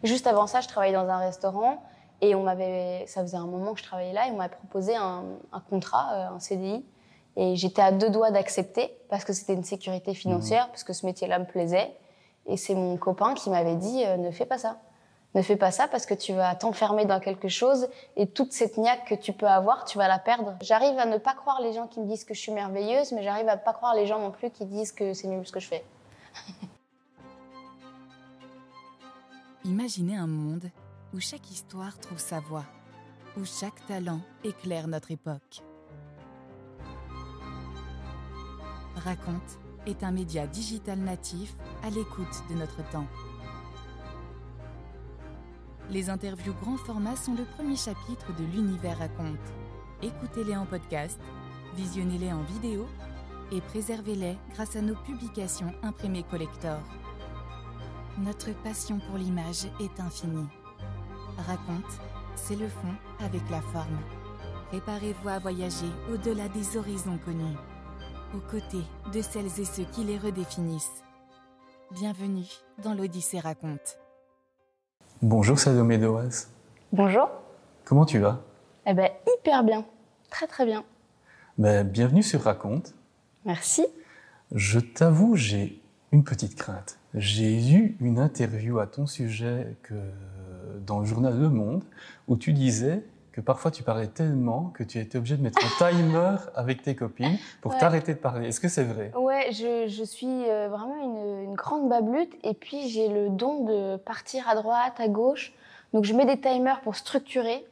Juste avant ça, je travaillais dans un restaurant et ça faisait un moment que je travaillais là et on m'a proposé un contrat, un CDI. Et j'étais à 2 doigts d'accepter parce que c'était une sécurité financière, parce que ce métier-là me plaisait. Et c'est mon copain qui m'avait dit ne fais pas ça. Ne fais pas ça parce que tu vas t'enfermer dans quelque chose et toute cette niaque que tu peux avoir, tu vas la perdre. J'arrive à ne pas croire les gens qui me disent que je suis merveilleuse, mais j'arrive à pas croire les gens non plus qui disent que c'est nul ce que je fais. Imaginez un monde où chaque histoire trouve sa voix, où chaque talent éclaire notre époque. Raconte est un média digital natif à l'écoute de notre temps. Les interviews grand format sont le premier chapitre de l'univers Raconte. Écoutez-les en podcast, visionnez-les en vidéo et préservez-les grâce à nos publications imprimées collector. Notre passion pour l'image est infinie. Raconte, c'est le fond avec la forme. Préparez-vous à voyager au-delà des horizons connus, aux côtés de celles et ceux qui les redéfinissent. Bienvenue dans l'Odyssée Raconte. Bonjour Salomé Doaz. Bonjour. Comment tu vas? Eh ben, hyper bien. Très très bien. Bienvenue sur Raconte. Merci. Je t'avoue, j'ai une petite crainte. J'ai eu une interview à ton sujet dans le journal Le Monde où tu disais que parfois tu parlais tellement que tu étais obligé de mettre un timer avec tes copines pour t'arrêter de parler. Est-ce que c'est vrai? Ouais, je suis vraiment une grande bablute et puis j'ai le don de partir à droite, à gauche. Donc je mets des timers pour structurer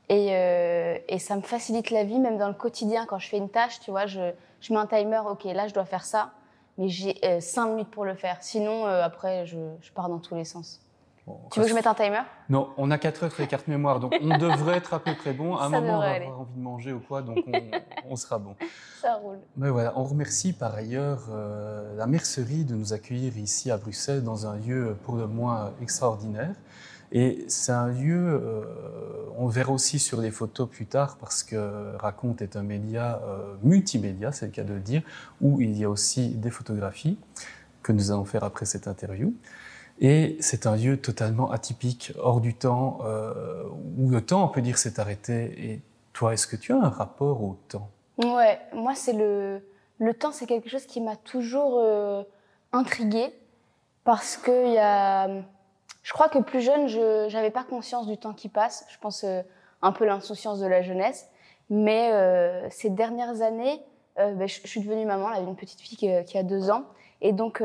et ça me facilite la vie, même dans le quotidien. Quand je fais une tâche, tu vois, je mets un timer, ok, là je dois faire ça, mais j'ai 5 minutes pour le faire. Sinon, après, je pars dans tous les sens. Bon, tu veux que je mette un timer? Non, on a 4 heures sur les cartes mémoire, donc on devrait être à peu près bon. À un moment, on va avoir envie de manger ou quoi, donc on sera bon. Ça roule. Mais voilà, on remercie par ailleurs la mercerie de nous accueillir ici à Bruxelles dans un lieu pour le moins extraordinaire. Et c'est un lieu, on le verra aussi sur les photos plus tard, parce que Raconte est un média multimédia, c'est le cas de le dire, où il y a aussi des photographies que nous allons faire après cette interview. Et c'est un lieu totalement atypique, hors du temps, où le temps, on peut dire, s'est arrêté. Et toi, est-ce que tu as un rapport au temps? Ouais, moi, c'est le temps, c'est quelque chose qui m'a toujours intriguée, parce que je crois que plus jeune, je n'avais pas conscience du temps qui passe. Je pense un peu l'insouciance de la jeunesse. Mais ces dernières années, je suis devenue maman, là, d'une petite fille qui a 2 ans. Et donc,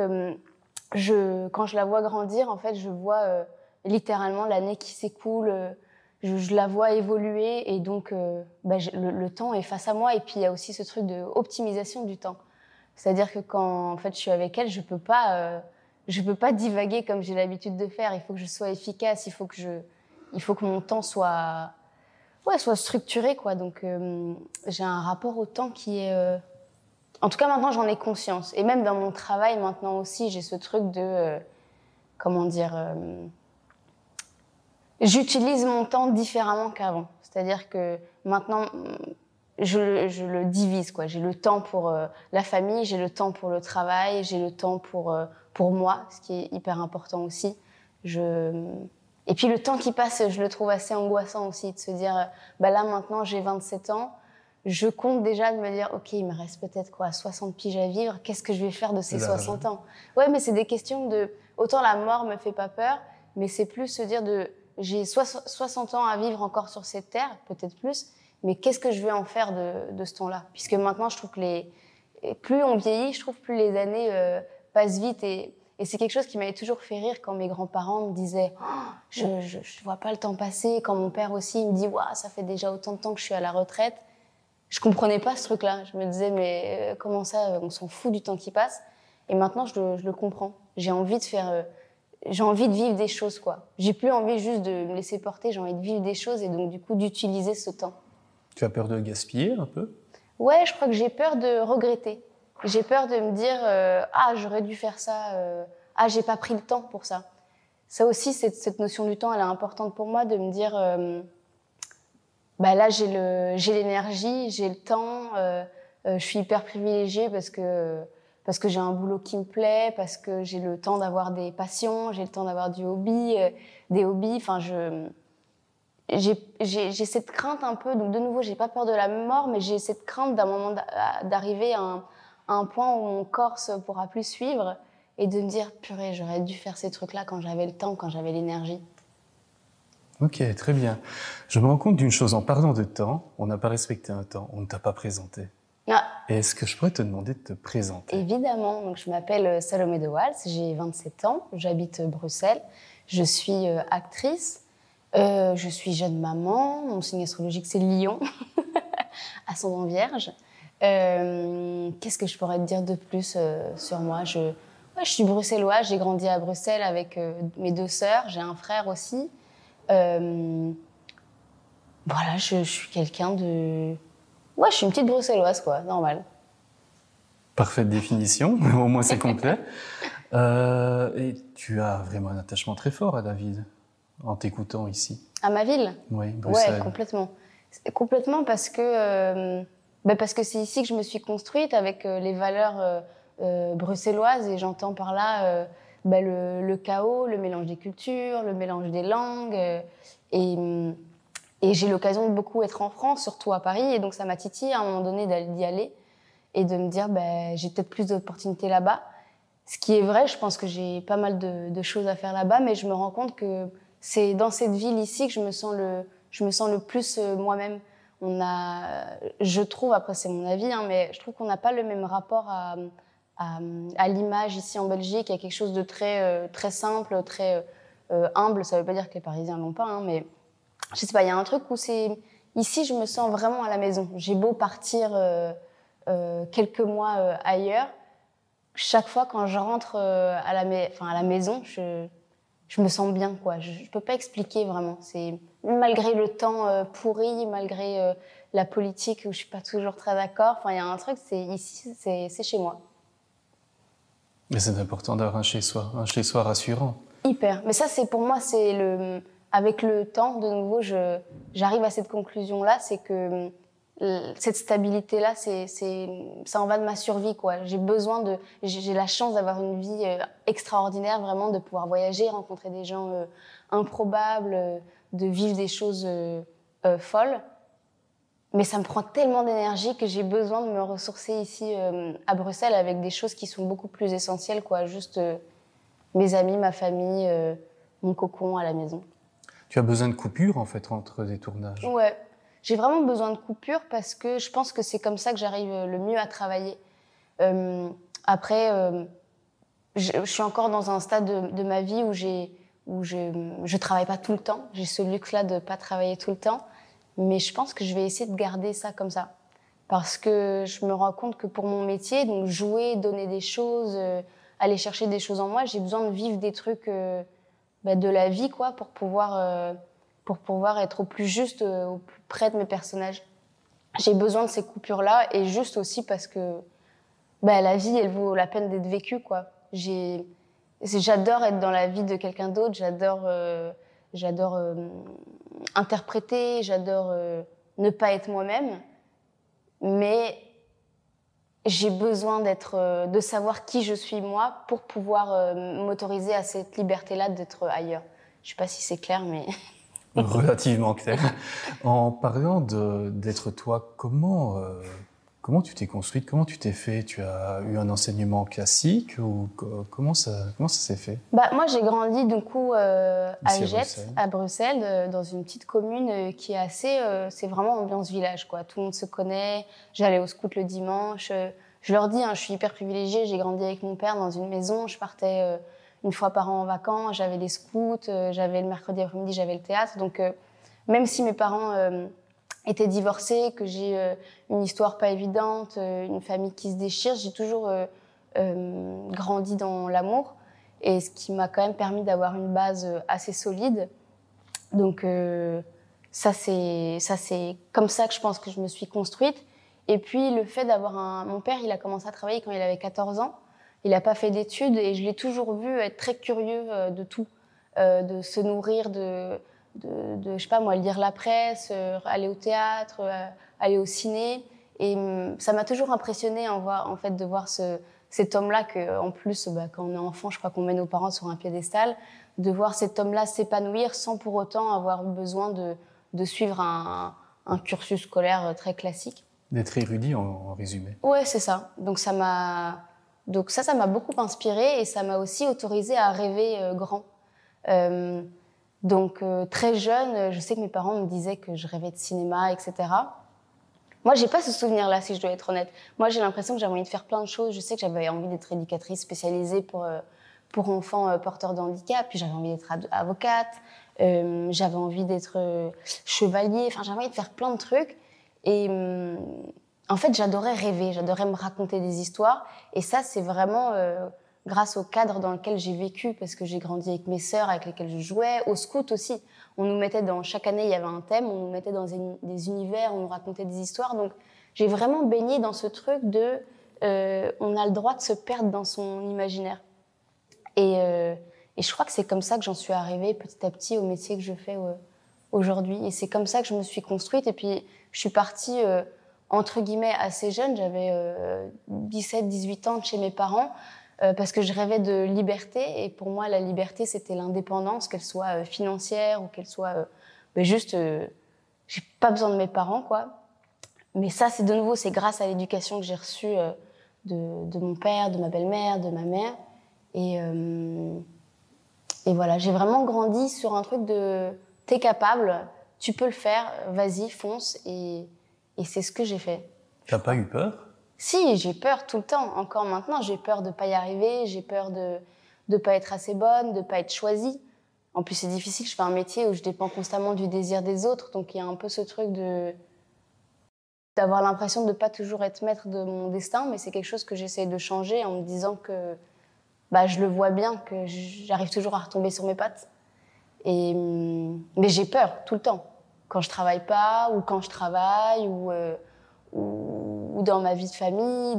quand je la vois grandir, en fait, je vois littéralement l'année qui s'écoule. Je la vois évoluer et donc le temps est face à moi. Et puis, il y a aussi ce truc de optimisation du temps. C'est-à-dire que quand en fait, je suis avec elle, je peux pas divaguer comme j'ai l'habitude de faire. Il faut que je sois efficace. Il faut que mon temps soit structuré, quoi. Donc, j'ai un rapport au temps qui est... En tout cas, maintenant, j'en ai conscience. Et même dans mon travail, maintenant aussi, j'ai ce truc de... j'utilise mon temps différemment qu'avant. C'est-à-dire que maintenant, je le divise, quoi. J'ai le temps pour la famille, j'ai le temps pour le travail, j'ai le temps pour moi, ce qui est hyper important aussi. Et puis le temps qui passe, je le trouve assez angoissant aussi, de se dire, là maintenant j'ai 27 ans, je compte déjà de me dire, ok, il me reste peut-être 60 piges à vivre, qu'est-ce que je vais faire de ces 60 ans? Ouais, mais c'est des questions de... Autant la mort me fait pas peur, mais c'est plus se dire j'ai 60 ans à vivre encore sur cette terre, peut-être plus, mais qu'est-ce que je vais en faire de ce temps-là? Puisque maintenant, je trouve que plus on vieillit, je trouve plus les années passent vite et c'est quelque chose qui m'avait toujours fait rire quand mes grands-parents me disaient je vois pas le temps passer. Quand mon père aussi, il me dit ça fait déjà autant de temps que je suis à la retraite. Je comprenais pas ce truc-là. Je me disais mais comment ça, on s'en fout du temps qui passe. Et maintenant, je le comprends. J'ai envie de vivre des choses, quoi. J'ai plus envie juste de me laisser porter, j'ai envie de vivre des choses et donc du coup d'utiliser ce temps. Tu as peur de gaspiller un peu? Ouais, je crois que j'ai peur de regretter. J'ai peur de me dire j'aurais dû faire ça, j'ai pas pris le temps pour ça. Ça aussi, cette notion du temps, elle est importante pour moi, de me dire là j'ai l'énergie, j'ai le temps, je suis hyper privilégiée parce que parce que j'ai un boulot qui me plaît, parce que j'ai le temps d'avoir des passions, j'ai le temps d'avoir des hobbies. Enfin, j'ai cette crainte un peu. Donc de nouveau, j'ai pas peur de la mort, mais j'ai cette crainte d'un moment d'arriver à un point où mon corps ne pourra plus suivre et de me dire purée, j'aurais dû faire ces trucs-là quand j'avais le temps, quand j'avais l'énergie. Ok, très bien. Je me rends compte d'une chose, en parlant de temps, on n'a pas respecté un temps, on ne t'a pas présenté. Ah, Est-ce que je pourrais te demander de te présenter? évidemment, donc je m'appelle Salomé de Waals, j'ai 27 ans, j'habite Bruxelles, je suis actrice, je suis jeune maman, mon signe astrologique c'est Lion, ascendant Vierge. Qu'est-ce que je pourrais te dire de plus sur moi? Je suis bruxelloise, j'ai grandi à Bruxelles avec mes 2 sœurs, j'ai un frère aussi. Voilà, je suis quelqu'un de... Ouais, je suis une petite bruxelloise, quoi, normal. Parfaite définition, au moins c'est complet. Et tu as vraiment un attachement très fort à David, en t'écoutant ici. À ma ville? Oui, Bruxelles. Ouais, complètement. Complètement parce que c'est ici que je me suis construite avec les valeurs bruxelloises et j'entends par là le chaos, le mélange des cultures, le mélange des langues et j'ai l'occasion de beaucoup être en France, surtout à Paris, et donc ça m'a titillé à un moment donné d'y aller et de me dire j'ai peut-être plus d'opportunités là-bas. Ce qui est vrai, je pense que j'ai pas mal de choses à faire là-bas, mais je me rends compte que c'est dans cette ville ici que je me sens le plus moi-même. Je trouve, après c'est mon avis, hein, mais je trouve qu'on n'a pas le même rapport à l'image ici en Belgique. Il y a quelque chose de très simple, très humble. Ça ne veut pas dire que les Parisiens l'ont pas, hein, mais je sais pas, il y a un truc où ici je me sens vraiment à la maison. J'ai beau partir quelques mois ailleurs, chaque fois quand je rentre à la maison, je me sens bien, quoi. Je peux pas expliquer vraiment. C'est malgré le temps pourri, malgré la politique où je suis pas toujours très d'accord. Enfin, il y a un truc, c'est chez moi. Mais c'est important d'avoir un chez-soi rassurant. Hyper. Mais ça, c'est pour moi, avec le temps, de nouveau, j'arrive à cette conclusion-là, c'est que cette stabilité-là, ça en va de ma survie, quoi. J'ai la chance d'avoir une vie extraordinaire, vraiment, de pouvoir voyager, rencontrer des gens improbables, de vivre des choses folles. Mais ça me prend tellement d'énergie que j'ai besoin de me ressourcer ici à Bruxelles avec des choses qui sont beaucoup plus essentielles, quoi. Juste mes amis, ma famille, mon cocon à la maison. Tu as besoin de coupures, en fait, entre des tournages? Ouais. J'ai vraiment besoin de coupures parce que je pense que c'est comme ça que j'arrive le mieux à travailler. Après, je suis encore dans un stade de ma vie où je travaille pas tout le temps. J'ai ce luxe-là de pas travailler tout le temps. Mais je pense que je vais essayer de garder ça comme ça. Parce que je me rends compte que pour mon métier, donc jouer, donner des choses, aller chercher des choses en moi, j'ai besoin de vivre des trucs de la vie, quoi, pour pouvoir être au plus juste, au plus près de mes personnages. J'ai besoin de ces coupures-là et juste aussi parce que la vie, elle vaut la peine d'être vécue, quoi. J'adore être dans la vie de quelqu'un d'autre, j'adore interpréter, j'adore ne pas être moi-même, mais j'ai besoin de savoir qui je suis moi pour pouvoir m'autoriser à cette liberté-là d'être ailleurs. Je sais pas si c'est clair, mais... Relativement clair. En parlant d'être toi, comment tu t'es construite? Comment tu t'es fait? Tu as eu un enseignement classique ou comment ça s'est fait? Moi, j'ai grandi du coup à Gette, à Bruxelles, dans une petite commune qui est c'est vraiment ambiance village, quoi. Tout le monde se connaît. J'allais au scout le dimanche. Je leur dis, je suis hyper privilégiée. J'ai grandi avec mon père dans une maison. Je partais une fois par an en vacances. J'avais les scouts. J'avais le mercredi après-midi, j'avais le théâtre. Donc, même si mes parents étaient divorcés, que j'ai une histoire pas évidente, une famille qui se déchire, j'ai toujours grandi dans l'amour, et ce qui m'a quand même permis d'avoir une base assez solide. Donc ça c'est comme ça que je pense que je me suis construite. Et puis le fait d'avoir mon père, il a commencé à travailler quand il avait 14 ans. Il n'a pas fait d'études et je l'ai toujours vu être très curieux de tout, de se nourrir de je sais pas moi, lire la presse, aller au théâtre, aller au ciné. Et ça m'a toujours impressionnée de voir cet homme-là que, en plus, quand on est enfant, je crois qu'on met nos parents sur un piédestal, de voir cet homme-là s'épanouir sans pour autant avoir besoin de suivre un cursus scolaire très classique. D'être érudit en résumé. Ouais, c'est ça. Donc ça m'a beaucoup inspirée et ça m'a aussi autorisée à rêver grand. Donc très jeune, je sais que mes parents me disaient que je rêvais de cinéma, etc. Moi, j'ai pas ce souvenir-là, si je dois être honnête. Moi, j'ai l'impression que j'avais envie de faire plein de choses. Je sais que j'avais envie d'être éducatrice spécialisée pour enfants porteurs de handicap. Puis j'avais envie d'être avocate. J'avais envie d'être chevalier. Enfin, j'avais envie de faire plein de trucs. Et en fait, j'adorais rêver. J'adorais me raconter des histoires. Et ça, c'est vraiment grâce au cadre dans lequel j'ai vécu, parce que j'ai grandi avec mes sœurs, avec lesquelles je jouais, au scout aussi. On nous mettait chaque année, il y avait un thème, on nous mettait dans des univers, on nous racontait des histoires. Donc, j'ai vraiment baigné dans ce truc de on a le droit de se perdre dans son imaginaire. Et je crois que c'est comme ça que j'en suis arrivée petit à petit au métier que je fais aujourd'hui. Et c'est comme ça que je me suis construite. Et puis, je suis partie, entre guillemets, assez jeune. J'avais 17, 18 ans de chez mes parents. Parce que je rêvais de liberté, et pour moi, la liberté, c'était l'indépendance, qu'elle soit financière ou qu'elle soit juste... j'ai pas besoin de mes parents, quoi. Mais ça, c'est de nouveau, c'est grâce à l'éducation que j'ai reçue de mon père, de ma belle-mère, de ma mère. Et voilà, j'ai vraiment grandi sur un truc de « t'es capable, tu peux le faire, vas-y, fonce ». Et c'est ce que j'ai fait. T'as pas eu peur ? Si, j'ai peur tout le temps. Encore maintenant, j'ai peur de pas y arriver, j'ai peur de pas être assez bonne, de pas être choisie. En plus, c'est difficile, je fais un métier où je dépends constamment du désir des autres, donc il y a un peu ce truc d'avoir l'impression de pas toujours être maître de mon destin, mais c'est quelque chose que j'essaie de changer en me disant que je le vois bien, que j'arrive toujours à retomber sur mes pattes. Mais j'ai peur tout le temps. Quand je travaille pas, ou quand je travaille, ou dans ma vie de famille,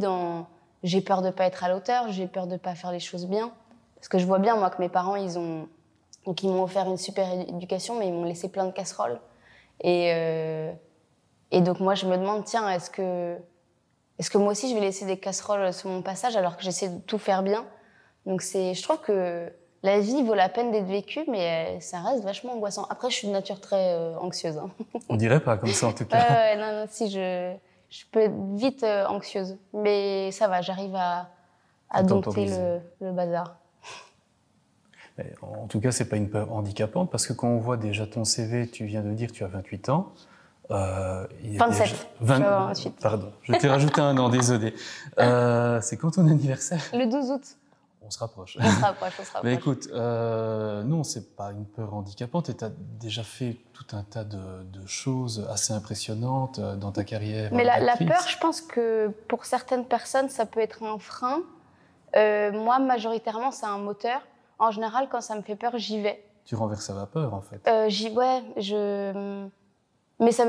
j'ai peur de pas être à l'auteur, j'ai peur de pas faire les choses bien. Parce que je vois bien, moi, que mes parents, ils m'ont offert une super éducation, mais ils m'ont laissé plein de casseroles. Et donc, moi, je me demande, tiens, est-ce que moi aussi, je vais laisser des casseroles sur mon passage alors que j'essaie de tout faire bien? Donc, je trouve que la vie vaut la peine d'être vécue, mais ça reste vachement angoissant. Après, je suis de nature très anxieuse. Hein. On dirait pas comme ça, en tout cas. Non, si, je peux être vite anxieuse. Mais ça va, j'arrive à dompter le bazar. En tout cas, c'est pas une peur handicapante, parce que quand on voit déjà ton CV, tu viens de dire que tu as 28 ans. 27. 28. Pardon, je t'ai rajouté un an, désolé. C'est quand ton anniversaire? Le 12 août. On se rapproche. On se rapproche. Mais écoute, non, c'est pas une peur handicapante, et tu as déjà fait tout un tas de choses assez impressionnantes dans ta carrière. Mais la peur, je pense que pour certaines personnes, ça peut être un frein. Moi, majoritairement, c'est un moteur. En général, quand ça me fait peur, j'y vais. Tu renverses à vapeur, en fait. Mais ça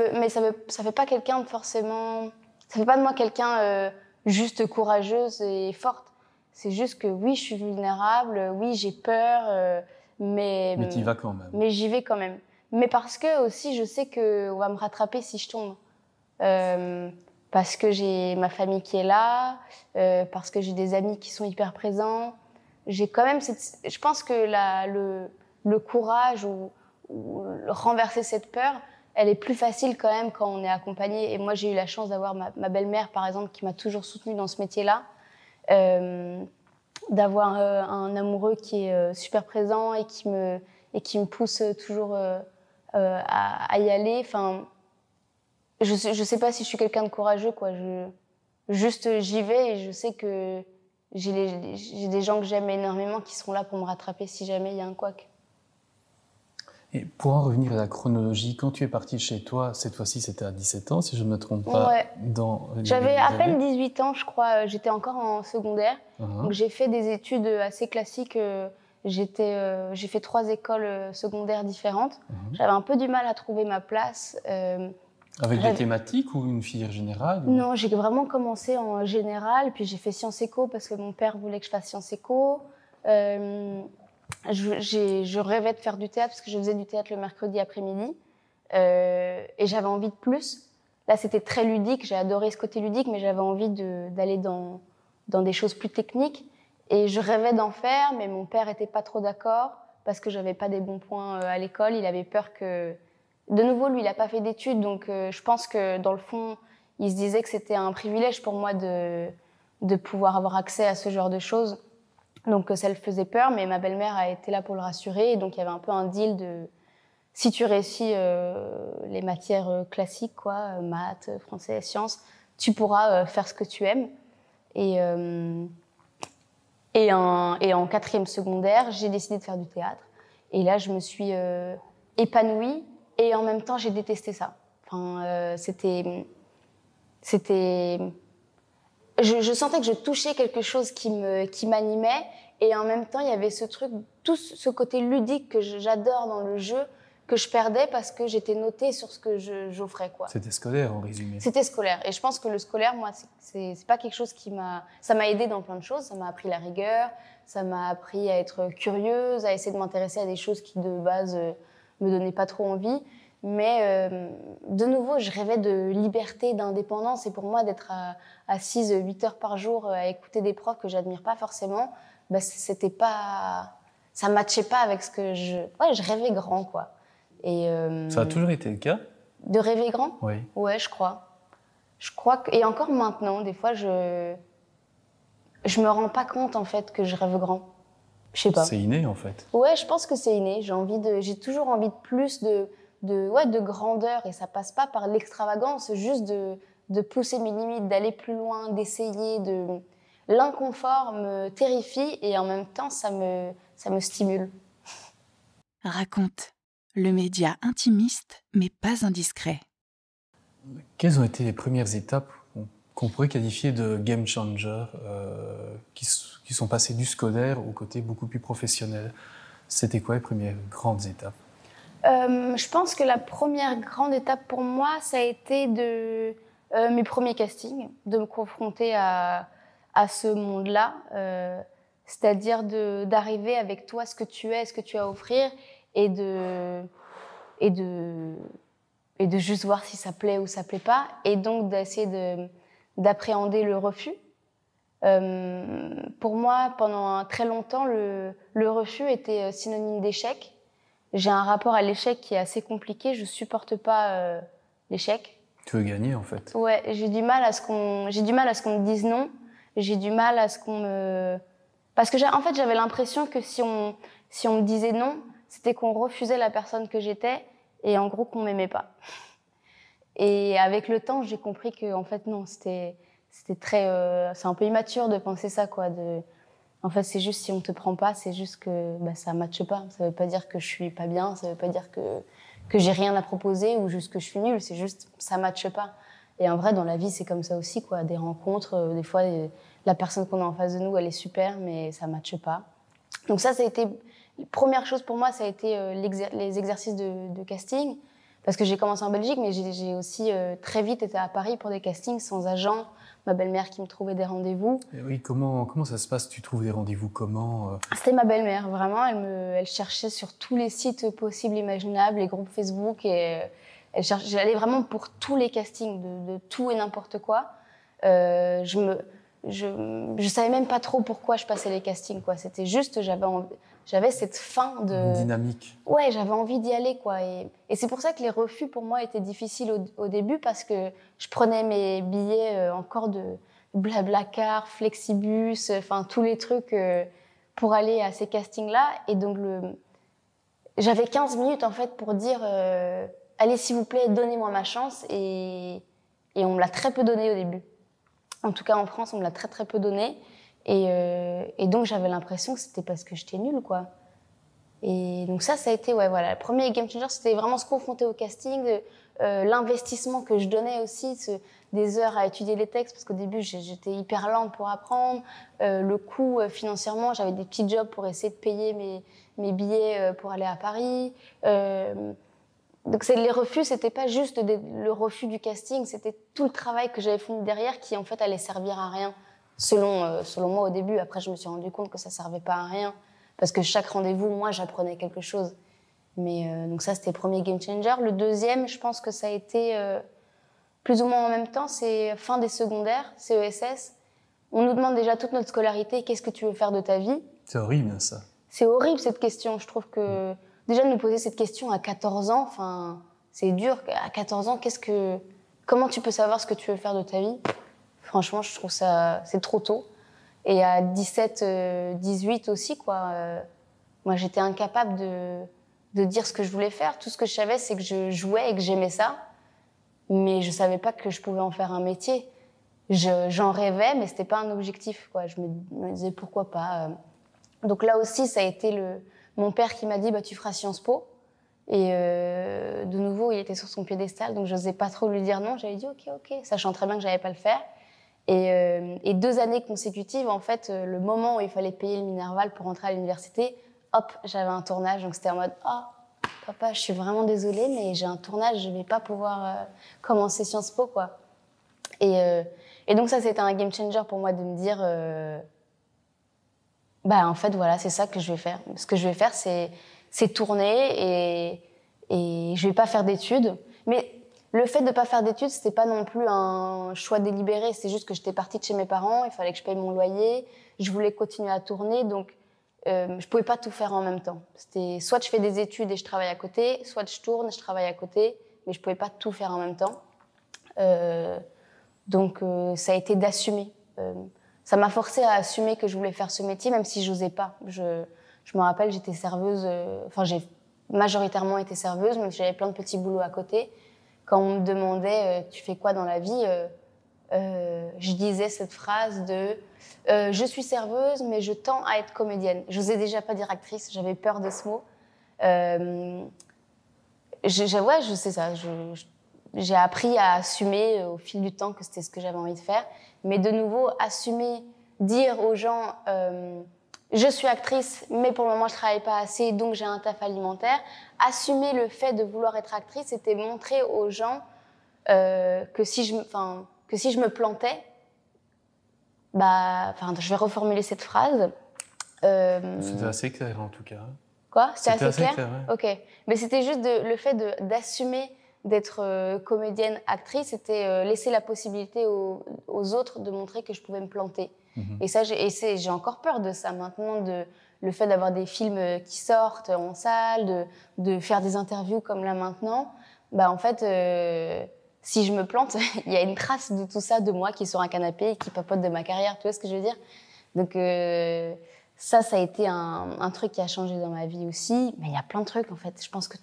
fait pas quelqu'un forcément... Ça fait pas de moi quelqu'un juste courageuse et forte. C'est juste que oui, je suis vulnérable, oui, j'ai peur, mais tu y vas quand même. Mais j'y vais quand même. Mais parce que aussi, je sais qu'on va me rattraper si je tombe. Parce que j'ai ma famille qui est là, parce que j'ai des amis qui sont hyper présents. J'ai quand même je pense que le courage ou renverser cette peur, elle est plus facile quand même quand on est accompagné. Et moi, j'ai eu la chance d'avoir ma belle-mère, par exemple, qui m'a toujours soutenue dans ce métier-là. D'avoir un amoureux qui est super présent et qui me pousse toujours à y aller. Enfin, je sais pas si je suis quelqu'un de courageux, quoi. Juste j'y vais, et je sais que j'ai des gens que j'aime énormément qui seront là pour me rattraper si jamais il y a un couac. Et pour en revenir à la chronologie, quand tu es partie chez toi, cette fois-ci c'était à 17 ans, si je ne me trompe pas. Ouais. J'avais à peine 18 ans, je crois. J'étais encore en secondaire. Donc j'ai fait des études assez classiques. J'ai fait 3 écoles secondaires différentes. J'avais un peu du mal à trouver ma place. Avec des thématiques ou une filière générale ou... Non, j'ai vraiment commencé en général. Puis j'ai fait Sciences Éco parce que mon père voulait que je fasse Sciences Éco. Je rêvais de faire du théâtre parce que je faisais du théâtre le mercredi après-midi et j'avais envie de plus. Là, c'était très ludique, j'ai adoré ce côté ludique, mais j'avais envie d'aller dans dans des choses plus techniques. Et je rêvais d'en faire, mais mon père était pas trop d'accord parce que j'avais pas des bons points à l'école. Il avait peur que... De nouveau, lui, il a pas fait d'études, donc je pense que dans le fond, il se disait que c'était un privilège pour moi de pouvoir avoir accès à ce genre de choses. Donc ça le faisait peur, mais ma belle-mère a été là pour le rassurer. Et donc il y avait un peu un deal de... Si tu réussis les matières classiques, quoi, maths, français, sciences, tu pourras faire ce que tu aimes. Et en 4e secondaire, j'ai décidé de faire du théâtre. Et là, je me suis épanouie et en même temps, j'ai détesté ça. Enfin, c'était... Je sentais que je touchais quelque chose qui m'animait et en même temps, il y avait ce truc, tout ce côté ludique que j'adore dans le jeu, que je perdais parce que j'étais notée sur ce que j'offrais, quoi. C'était scolaire, en résumé. C'était scolaire. Et je pense que le scolaire, moi, c'est pas quelque chose qui m'a... Ça m'a aidé dans plein de choses. Ça m'a appris la rigueur, ça m'a appris à être curieuse, à essayer de m'intéresser à des choses qui, de base, me donnaient pas trop envie. Mais de nouveau, je rêvais de liberté, d'indépendance. Et pour moi, d'être assise 8 heures par jour à écouter des profs que j'admire pas forcément, bah, c'était pas... Ça matchait pas avec ce que je... Ouais, je rêvais grand, quoi. Et ça a toujours été le cas? De rêver grand? Oui. Ouais, je crois. Je crois que... Et encore maintenant, des fois, je me rends pas compte, en fait, que je rêve grand. Je sais pas. C'est inné, en fait. Ouais, je pense que c'est inné. J'ai toujours envie de plus, de grandeur. Et ça passe pas par l'extravagance, juste de pousser mes limites, d'aller plus loin, d'essayer. L'inconfort me terrifie et en même temps, ça me stimule. Raconte, le média intimiste, mais pas indiscret. Quelles ont été les premières étapes qu'on pourrait qualifier de game changer, qui sont passées du scolaire au côté beaucoup plus professionnel? C'était quoi les premières grandes étapes? Je pense que la première grande étape pour moi, ça a été mes premiers castings, de me confronter à ce monde-là, c'est-à-dire d'arriver avec toi, ce que tu es, ce que tu as à offrir, et de juste voir si ça plaît ou ça plaît pas, et donc d'essayer d'appréhender le refus. Pour moi, pendant très longtemps, le refus était synonyme d'échec. J'ai un rapport à l'échec qui est assez compliqué, je supporte pas l'échec. Tu veux gagner, en fait? Ouais, j'ai du mal à ce qu'on me dise non. J'ai du mal à ce qu'on me... Parce que en fait, j'avais l'impression que si on me disait non, c'était qu'on refusait la personne que j'étais et en gros qu'on m'aimait pas. Et avec le temps, j'ai compris que en fait non, c'était très... c'est un peu immature de penser ça, quoi. En fait, c'est juste si on te prend pas, c'est juste que ça matche pas. Ça veut pas dire que je suis pas bien, ça veut pas dire que j'ai rien à proposer ou juste que je suis nulle, c'est juste ça matche pas. Et en vrai, dans la vie, c'est comme ça aussi, quoi. Des rencontres, des fois, la personne qu'on a en face de nous, elle est super, mais ça matche pas. Donc ça a été... La première chose pour moi, ça a été les exercices de casting. Parce que j'ai commencé en Belgique, mais j'ai aussi très vite été à Paris pour des castings sans agent. Ma belle-mère qui me trouvait des rendez-vous. Et oui, comment ça se passe? Tu trouves des rendez-vous comment? C'était ma belle-mère, vraiment. Elle cherchait sur tous les sites possibles, imaginables, les groupes Facebook. Et j'allais vraiment pour tous les castings, de tout et n'importe quoi. Je savais même pas trop pourquoi je passais les castings, quoi. C'était juste, j'avais cette faim de... Une dynamique. Ouais, j'avais envie d'y aller, quoi. Et c'est pour ça que les refus, pour moi, étaient difficiles au début, parce que je prenais mes billets encore de Blablacar, Flexibus, enfin, tous les trucs pour aller à ces castings-là. Et donc, j'avais 15 minutes, en fait, pour dire allez, s'il vous plaît, donnez-moi ma chance. Et on me l'a très peu donné au début. En tout cas, en France, on me l'a très, très peu donné. Et donc, j'avais l'impression que c'était parce que j'étais nulle, quoi. Et donc ça a été, ouais, voilà. Le premier game changer, c'était vraiment se confronter au casting, l'investissement que je donnais aussi, des heures à étudier les textes, parce qu'au début, j'étais hyper lente pour apprendre. Le coût, financièrement, j'avais des petits jobs pour essayer de payer mes billets pour aller à Paris. Donc les refus, c'était pas juste le refus du casting, c'était tout le travail que j'avais fourni derrière qui, en fait, allait servir à rien. Selon moi au début. Après, je me suis rendu compte que ça servait pas à rien parce que chaque rendez-vous, moi, j'apprenais quelque chose. Mais donc ça, c'était le premier game changer. Le deuxième, je pense que ça a été plus ou moins en même temps, c'est fin des secondaires, CESS. On nous demande déjà toute notre scolarité, qu'est-ce que tu veux faire de ta vie? C'est horrible, ça. C'est horrible, cette question. Je trouve que déjà de nous poser cette question à 14 ans, enfin, c'est dur. À 14 ans, comment tu peux savoir ce que tu veux faire de ta vie? Franchement, je trouve ça, c'est trop tôt. Et à 17, 18 aussi, quoi. Moi, j'étais incapable de dire ce que je voulais faire. Tout ce que je savais, c'est que je jouais et que j'aimais ça. Mais je savais pas que je pouvais en faire un métier. J'en rêvais, mais c'était pas un objectif, quoi. Je me disais pourquoi pas. Donc là aussi, ça a été mon père qui m'a dit tu feras Sciences Po. Et de nouveau, il était sur son piédestal, donc je n'osais pas trop lui dire non. J'avais dit ok, sachant très bien que j'allais pas le faire. Et 2 années consécutives, en fait, le moment où il fallait payer le Minerval pour rentrer à l'université, hop, j'avais un tournage. Donc c'était en mode papa, je suis vraiment désolée, mais j'ai un tournage, je vais pas pouvoir commencer Sciences Po, quoi. Et donc ça, c'était un game changer pour moi de me dire en fait, voilà, c'est ça que je vais faire. Ce que je vais faire, c'est tourner et je vais pas faire d'études. Mais le fait de pas faire d'études, c'était pas non plus un choix délibéré. C'est juste que j'étais partie de chez mes parents, il fallait que je paye mon loyer, je voulais continuer à tourner, donc je pouvais pas tout faire en même temps. C'était soit je fais des études et je travaille à côté, soit je tourne et je travaille à côté, mais je pouvais pas tout faire en même temps. Donc ça a été d'assumer. Ça m'a forcée à assumer que je voulais faire ce métier, même si j'osais pas. Je me rappelle, j'étais serveuse, j'ai majoritairement été serveuse, même si j'avais plein de petits boulots à côté. Quand on me demandait tu fais quoi dans la vie, je disais cette phrase de je suis serveuse, mais je tends à être comédienne. J'osais déjà pas dire actrice, j'avais peur de ce mot. Je sais ça. J'ai appris à assumer au fil du temps que c'était ce que j'avais envie de faire. Mais de nouveau, assumer, dire aux gens je suis actrice, mais pour le moment je travaille pas assez, donc j'ai un taf alimentaire. Assumer le fait de vouloir être actrice, c'était montrer aux gens que si je me plantais, je vais reformuler cette phrase. C'était assez clair en tout cas. Quoi? C'était assez clair, ouais. Ok. Mais c'était juste le fait d'assumer d'être comédienne, actrice, c'était laisser la possibilité aux autres de montrer que je pouvais me planter. Et ça, j'ai encore peur de ça maintenant, le fait d'avoir des films qui sortent en salle, de faire des interviews comme là maintenant. En fait, si je me plante, il y a une trace de tout ça de moi qui est sur un canapé et qui papote de ma carrière. Tu vois ce que je veux dire? Donc ça a été un truc qui a changé dans ma vie aussi. Mais il y a plein de trucs en fait. Je pense que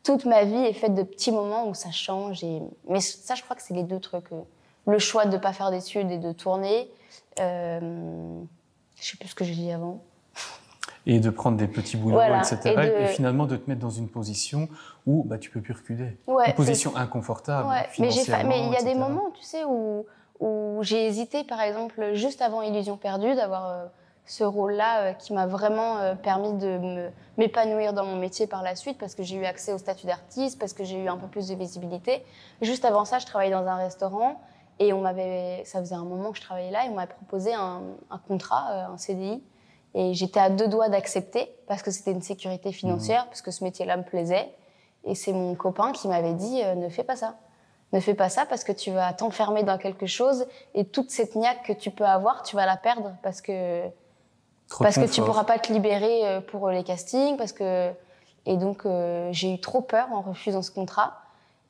toute ma vie est faite de petits moments où ça change. Mais ça, je crois que c'est les 2 trucs. Le choix de ne pas faire d'études et de tourner. Je ne sais plus ce que j'ai dit avant. Et de prendre des petits boulots, voilà. etc. Et finalement de te mettre dans une position où tu ne peux plus reculer. Ouais, une position inconfortable, financièrement, mais il y a etc. des moments, tu sais, où j'ai hésité, par exemple, juste avant Illusion perdue, d'avoir ce rôle-là qui m'a vraiment permis de m'épanouir dans mon métier par la suite, parce que j'ai eu accès au statut d'artiste, parce que j'ai eu un peu plus de visibilité. Juste avant ça, je travaillais dans un restaurant et ça faisait un moment que je travaillais là et on m'avait proposé un contrat, un CDI. Et j'étais à 2 doigts d'accepter parce que c'était une sécurité financière, parce que ce métier-là me plaisait. Et c'est mon copain qui m'avait dit ne fais pas ça. Ne fais pas ça parce que tu vas t'enfermer dans quelque chose et toute cette niaque que tu peux avoir, tu vas la perdre parce que tu pourras pas te libérer pour les castings. Et donc, j'ai eu trop peur en refusant ce contrat.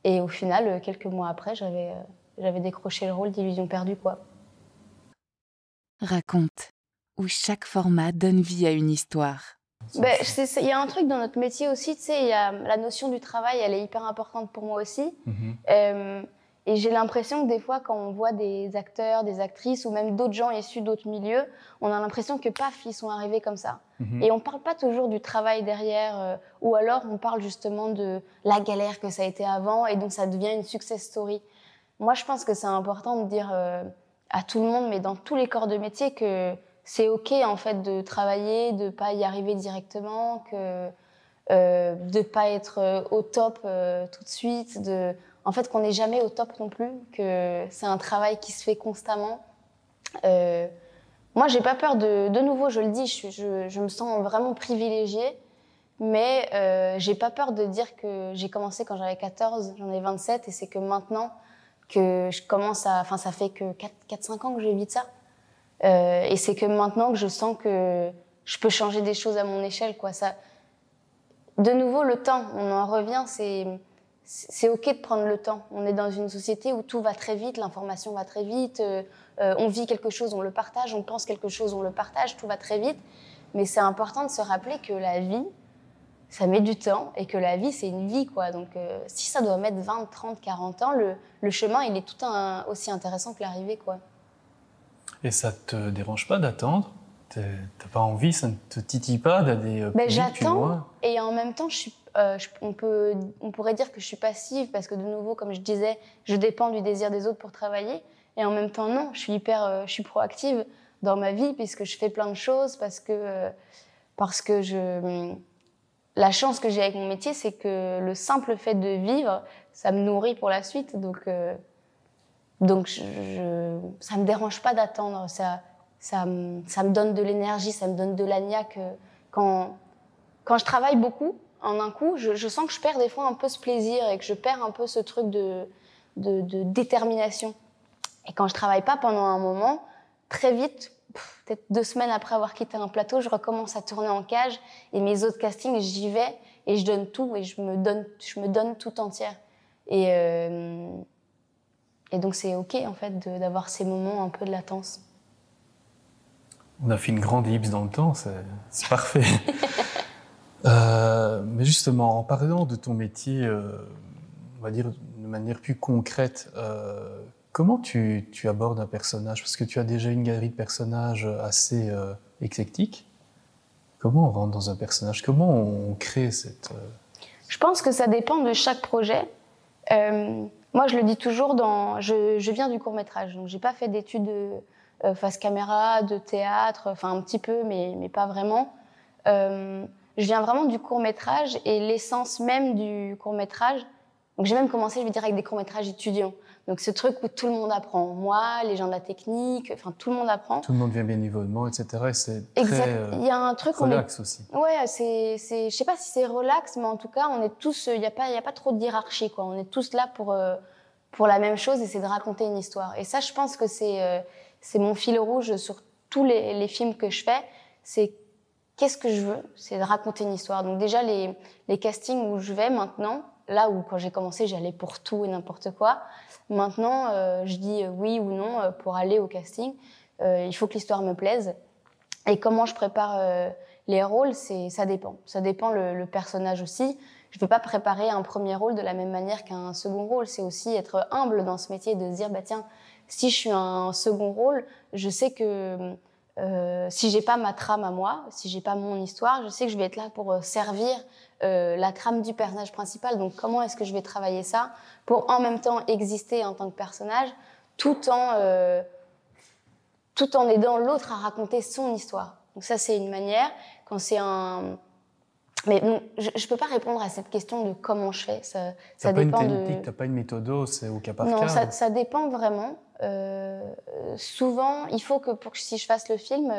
Et au final, quelques mois après, j'avais décroché le rôle d'Illusion perdue, quoi. Raconte, où chaque format donne vie à une histoire. Il y a un truc dans notre métier aussi, tu sais, la notion du travail, elle est hyper importante pour moi aussi. Et j'ai l'impression que des fois, quand on voit des acteurs, des actrices ou même d'autres gens issus d'autres milieux, on a l'impression que paf, ils sont arrivés comme ça. Et on parle pas toujours du travail derrière, ou alors on parle justement de la galère que ça a été avant et donc ça devient une success story. Moi, je pense que c'est important de dire à tout le monde, mais dans tous les corps de métier, que c'est ok en fait de travailler, de pas y arriver directement, de pas être au top tout de suite, en fait qu'on n'est jamais au top non plus, que c'est un travail qui se fait constamment. Moi, j'ai pas peur de nouveau, je le dis, je me sens vraiment privilégiée, mais j'ai pas peur de dire que j'ai commencé quand j'avais 14, j'en ai 27, et c'est que maintenant que je commence ça fait que 4-5 ans que je vis de ça. Et c'est que maintenant que je sens que je peux changer des choses à mon échelle, quoi. Ça, de nouveau, le temps, on en revient, c'est OK de prendre le temps. On est dans une société où tout va très vite, l'information va très vite, on vit quelque chose, on le partage, on pense quelque chose, on le partage, tout va très vite. Mais c'est important de se rappeler que la vie, ça met du temps et que la vie, c'est une vie, quoi. Donc, si ça doit mettre 20, 30, 40 ans, le chemin, il est tout aussi intéressant que l'arrivée, quoi. Et ça te dérange pas d'attendre? T'as pas envie, ça ne te titille pas d'aller plus vite, plus loin? J'attends, et en même temps, on pourrait dire que je suis passive parce que, de nouveau, comme je disais, je dépends du désir des autres pour travailler. Et en même temps, non, je suis proactive dans ma vie puisque je fais plein de choses, parce que la chance que j'ai avec mon métier, c'est que le simple fait de vivre, ça me nourrit pour la suite. Donc ça me dérange pas d'attendre. Ça me donne de l'énergie, ça me donne de la niaque. Quand je travaille beaucoup, en un coup, je sens que je perds des fois un peu ce plaisir et que je perds un peu ce truc de détermination. Et quand je travaille pas pendant un moment, très vite, peut-être 2 semaines après avoir quitté un plateau, je recommence à tourner en cage, et mes autres castings, j'y vais et je donne tout, et je me donne tout entière. Et donc c'est OK en fait d'avoir ces moments un peu de latence. On a fait une grande ellipse dans le temps, c'est parfait. Mais justement, en parlant de ton métier, on va dire de manière plus concrète, comment tu abordes un personnage? Parce que tu as déjà une galerie de personnages assez éclectique. Comment on rentre dans un personnage? Comment on crée cette... Je pense que ça dépend de chaque projet. Moi, je le dis toujours, je viens du court-métrage, donc j'ai pas fait d'études face caméra, de théâtre, enfin un petit peu, mais pas vraiment. Je viens vraiment du court-métrage, et l'essence même du court-métrage. Donc j'ai même commencé, je veux dire, avec des courts-métrages étudiants. Donc ce truc où tout le monde apprend. Moi, les gens de la technique, enfin tout le monde apprend. Tout le monde vient bénévolement, etc. Et c'est très il y a un truc relax aussi. Ouais, je sais pas si c'est relax, mais en tout cas, on est tous, il y a pas trop de hiérarchie, quoi. On est tous là pour la même chose, et c'est de raconter une histoire. Et ça, je pense que c'est mon fil rouge sur tous les films que je fais. C'est qu'est-ce que je veux? C'est de raconter une histoire. Donc déjà, les castings où je vais maintenant, là où quand j'ai commencé, j'allais pour tout et n'importe quoi. Maintenant, je dis oui ou non pour aller au casting. Il faut que l'histoire me plaise. Et comment je prépare les rôles, ça dépend. Ça dépend le personnage aussi. Je ne vais pas préparer un premier rôle de la même manière qu'un second rôle. C'est aussi être humble dans ce métier, de se dire, bah tiens, si je suis un second rôle, je sais que si j'ai pas ma trame à moi, si j'ai pas mon histoire, je sais que je vais être là pour servir la trame du personnage principal. Donc comment est-ce que je vais travailler ça pour en même temps exister en tant que personnage, tout en aidant l'autre à raconter son histoire. Donc ça, c'est une manière. Quand c'est un... Mais non, je peux pas répondre à cette question de comment je fais. Ça dépend de... T'as pas une technique, t'as pas une méthode, c'est au cas par cas. Non, ça dépend vraiment. Souvent, il faut que si je fasse le film,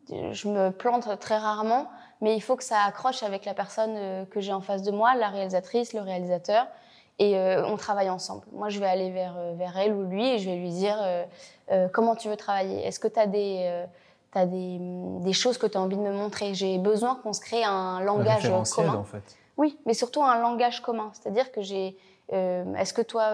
je me plante très rarement, mais il faut que ça accroche avec la personne que j'ai en face de moi, la réalisatrice, le réalisateur, et on travaille ensemble. Moi, je vais aller vers elle ou lui et je vais lui dire comment tu veux travailler. Est-ce que tu as des choses que tu as envie de me montrer? J'ai besoin qu'on se crée un langage commun. En fait. Oui, mais surtout un langage commun. C'est-à-dire que est-ce que toi...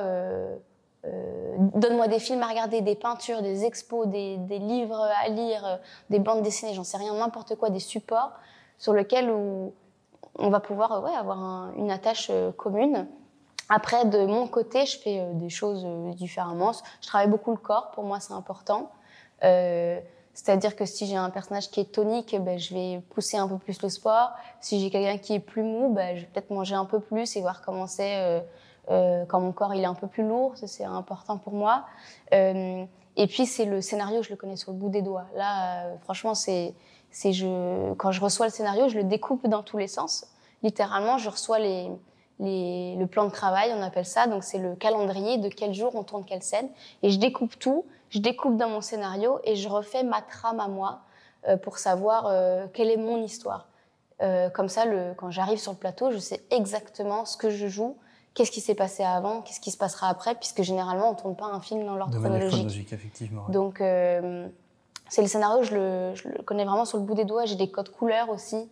donne-moi des films à regarder, des peintures, des expos, des livres à lire, des bandes dessinées, j'en sais rien, n'importe quoi, des supports sur lesquels on va pouvoir avoir une attache commune. Après, de mon côté, je fais des choses différemment. Je travaille beaucoup le corps, pour moi c'est important. C'est-à-dire que si j'ai un personnage qui est tonique, je vais pousser un peu plus le sport. Si j'ai quelqu'un qui est plus mou, je vais peut-être manger un peu plus et voir comment c'est... quand mon corps il est un peu plus lourd, c'est important pour moi. Et puis c'est le scénario, je le connais sur le bout des doigts. Là, franchement, quand je reçois le scénario, je le découpe dans tous les sens. Littéralement, je reçois le plan de travail, on appelle ça. Donc c'est le calendrier de quel jour on tourne quelle scène. Et je découpe tout, je découpe dans mon scénario et je refais ma trame à moi pour savoir quelle est mon histoire. Comme ça, quand j'arrive sur le plateau, je sais exactement ce que je joue. Qu'est-ce qui s'est passé avant, qu'est-ce qui se passera après, puisque généralement, on ne tourne pas un film dans l'ordre chronologique. De manière chronologique, effectivement. Ouais. Donc, C'est le scénario, je le connais vraiment sur le bout des doigts. J'ai des codes couleurs aussi.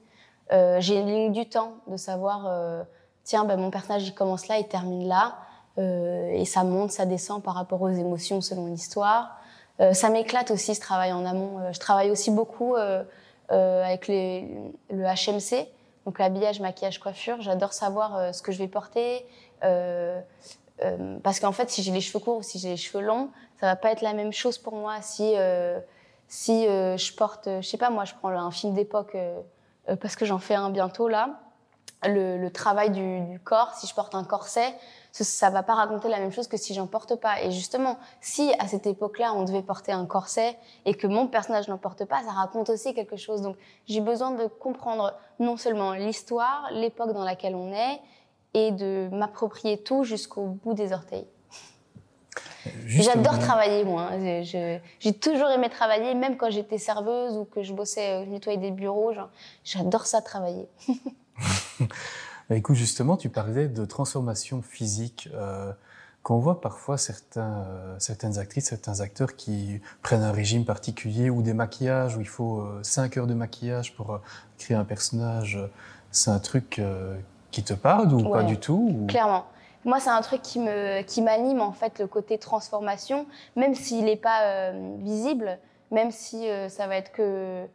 J'ai une ligne du temps de savoir, tiens, mon personnage il commence là, il termine là. Et ça monte, ça descend par rapport aux émotions selon l'histoire. Ça m'éclate aussi ce travail en amont. Je travaille aussi beaucoup avec le HMC, donc l'habillage, maquillage, coiffure. J'adore savoir ce que je vais porter. Parce qu'en fait, si j'ai les cheveux courts ou si j'ai les cheveux longs, ça va pas être la même chose pour moi. Si je porte, je sais pas moi, je prends un film d'époque parce que j'en fais un bientôt là. Le travail du corps, si je porte un corset, ça va pas raconter la même chose que si j'en porte pas. Et justement, si à cette époque-là, on devait porter un corset et que mon personnage n'en porte pas, ça raconte aussi quelque chose. Donc, j'ai besoin de comprendre non seulement l'histoire, l'époque dans laquelle on est, et de m'approprier tout jusqu'au bout des orteils. J'adore travailler, moi. J'ai toujours aimé travailler, même quand j'étais serveuse ou que je bossais, je nettoyais des bureaux. J'adore ça, travailler. Écoute, justement, tu parlais de transformation physique, qu'on voit parfois certaines actrices, certains acteurs qui prennent un régime particulier ou des maquillages où il faut 5 heures de maquillage pour créer un personnage. C'est un truc qui te parle ou pas du tout ou... Clairement. Moi, c'est un truc qui m'anime, en fait, le côté transformation, même s'il n'est pas visible, même si ça va être que...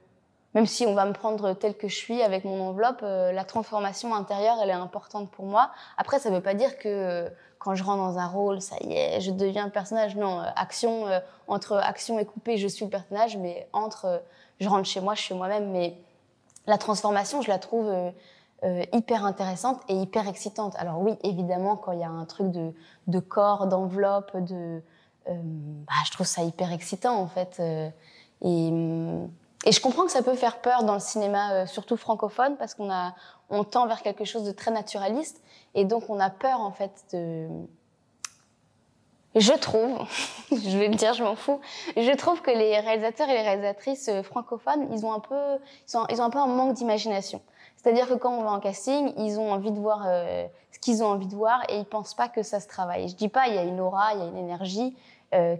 Même si on va me prendre tel que je suis avec mon enveloppe, la transformation intérieure, elle est importante pour moi. Après, ça ne veut pas dire que quand je rentre dans un rôle, ça y est, je deviens un personnage. Non, entre action et coupé, je suis le personnage, mais je rentre chez moi, je suis moi-même. Mais la transformation, je la trouve hyper intéressante et hyper excitante. Alors oui, évidemment, quand il y a un truc de corps, d'enveloppe, je trouve ça hyper excitant, en fait. Et je comprends que ça peut faire peur dans le cinéma, surtout francophone, parce on tend vers quelque chose de très naturaliste, et donc on a peur en fait Je trouve, je vais le dire, je m'en fous. Je trouve que les réalisateurs et les réalisatrices francophones, ils ont un peu un manque d'imagination. C'est-à-dire que quand on va en casting, ils ont envie de voir ce qu'ils ont envie de voir, et ils pensent pas que ça se travaille. Je dis pas, il y a une aura, il y a une énergie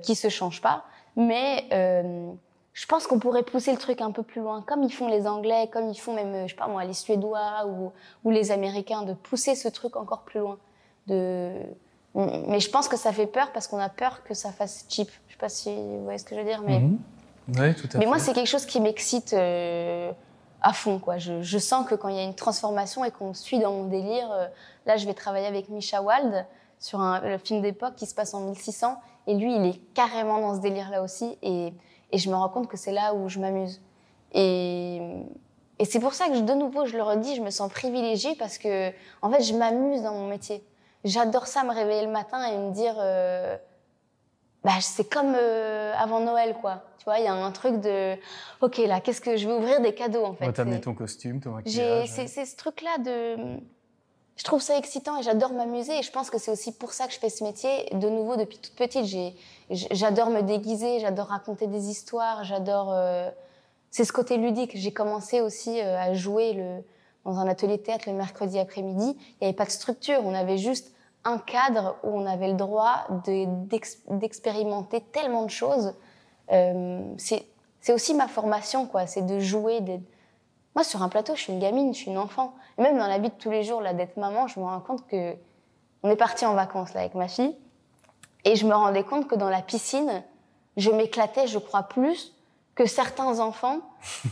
qui se change pas, mais je pense qu'on pourrait pousser le truc un peu plus loin, comme ils font les Anglais, comme ils font même, je sais pas moi, les Suédois ou les Américains, de pousser ce truc encore plus loin. Mais je pense que ça fait peur parce qu'on a peur que ça fasse cheap. Je sais pas si vous voyez ce que je veux dire, mais... Oui, tout à fait. Mais moi, c'est quelque chose qui m'excite à fond, quoi. Je sens que quand il y a une transformation et qu'on suit dans mon délire, là, je vais travailler avec Misha Wald sur le film d'époque qui se passe en 1600, et lui, il est carrément dans ce délire-là aussi, et je me rends compte que c'est là où je m'amuse. Et c'est pour ça que, de nouveau, je le redis, je me sens privilégiée parce que, en fait, je m'amuse dans mon métier. J'adore ça, me réveiller le matin et me dire, c'est comme avant Noël, quoi. Tu vois, il y a un truc de, ok, là, qu'est-ce que je vais ouvrir des cadeaux, en fait. On va t'amener ton costume, ton maquillage. C'est ce truc-là je trouve ça excitant et j'adore m'amuser, et je pense que c'est aussi pour ça que je fais ce métier. De nouveau, depuis toute petite, j'adore me déguiser, j'adore raconter des histoires, c'est ce côté ludique. J'ai commencé aussi à jouer dans un atelier de théâtre le mercredi après-midi. Il n'y avait pas de structure, on avait juste un cadre où on avait le droit d'expérimenter tellement de choses. C'est aussi ma formation, quoi. C'est de jouer. Moi, sur un plateau, je suis une gamine, je suis une enfant. Et même dans la vie de tous les jours, là, d'être maman, je me rends compte que on est parti en vacances là avec ma fille, et je me rendais compte que dans la piscine, je m'éclatais, je crois, plus que certains enfants.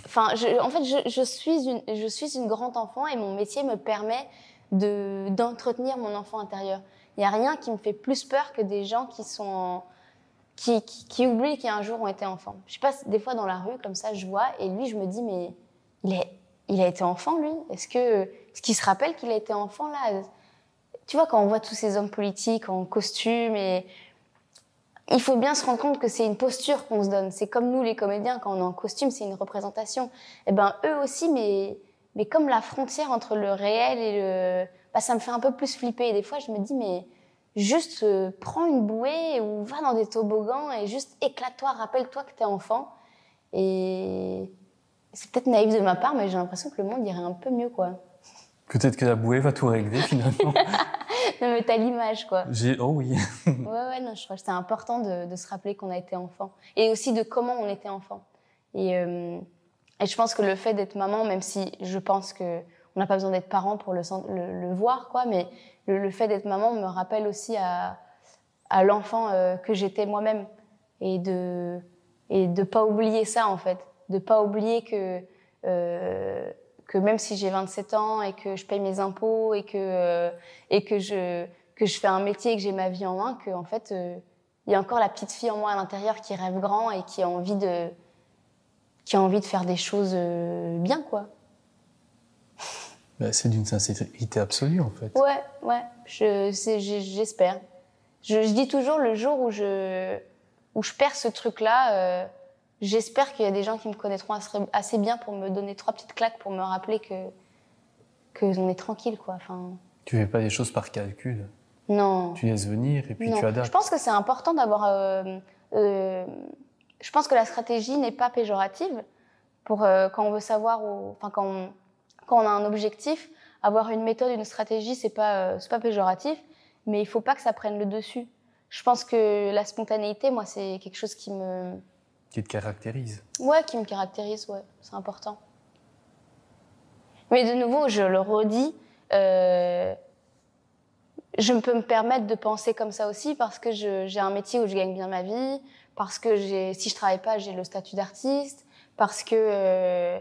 Enfin, je suis une grande enfant, et mon métier me permet d'entretenir mon enfant intérieur. Il y a rien qui me fait plus peur que des gens qui oublient qu'un jour ont été enfants. Je passe des fois dans la rue comme ça, je vois, et lui, je me dis, mais il a été enfant, lui. Est-ce qu'il se rappelle qu'il a été enfant, là? Tu vois, quand on voit tous ces hommes politiques en costume, et il faut bien se rendre compte que c'est une posture qu'on se donne. C'est comme nous, les comédiens, quand on est en costume, c'est une représentation. Eh ben, eux aussi, mais comme la frontière entre le réel et ça me fait un peu plus flipper. Et des fois, je me dis, mais juste prends une bouée ou va dans des toboggans et juste éclate-toi, rappelle-toi que t'es enfant. Et c'est peut-être naïf de ma part, mais j'ai l'impression que le monde irait un peu mieux, quoi. Peut-être que la bouée va tout régler, finalement. Non, mais t'as l'image, quoi. Oh oui. Ouais, non, je crois que c'est important de se rappeler qu'on a été enfant. Et aussi de comment on était enfant. Et je pense que le fait d'être maman, même si je pense que on n'a pas besoin d'être parent pour le voir, quoi, mais le fait d'être maman me rappelle aussi à l'enfant que j'étais moi-même et de pas oublier ça, en fait, de pas oublier que même si j'ai 27 ans et que je paye mes impôts et que je fais un métier et que j'ai ma vie en main, que en fait il y a encore la petite fille en moi à l'intérieur qui rêve grand et qui a envie de faire des choses bien, quoi. Ben, c'est d'une sincérité absolue, en fait. Ouais, j'espère. Je dis toujours, le jour où je perds ce truc-là, j'espère qu'il y a des gens qui me connaîtront assez bien pour me donner 3 petites claques pour me rappeler que on est tranquille, quoi. Enfin... Tu fais pas des choses par calcul. Non. Tu laisses venir et puis non. tu adaptes. Je pense que c'est important d'avoir... je pense que la stratégie n'est pas péjorative pour quand on veut savoir... Enfin, quand on a un objectif, avoir une méthode, une stratégie, c'est pas péjoratif, mais il faut pas que ça prenne le dessus. Je pense que la spontanéité, moi, c'est quelque chose qui me... Qui te caractérise. Ouais, qui me caractérise, ouais, c'est important. Mais de nouveau, je le redis, je peux me permettre de penser comme ça aussi parce que j'ai un métier où je gagne bien ma vie, parce que si je travaille pas, j'ai le statut d'artiste, parce que...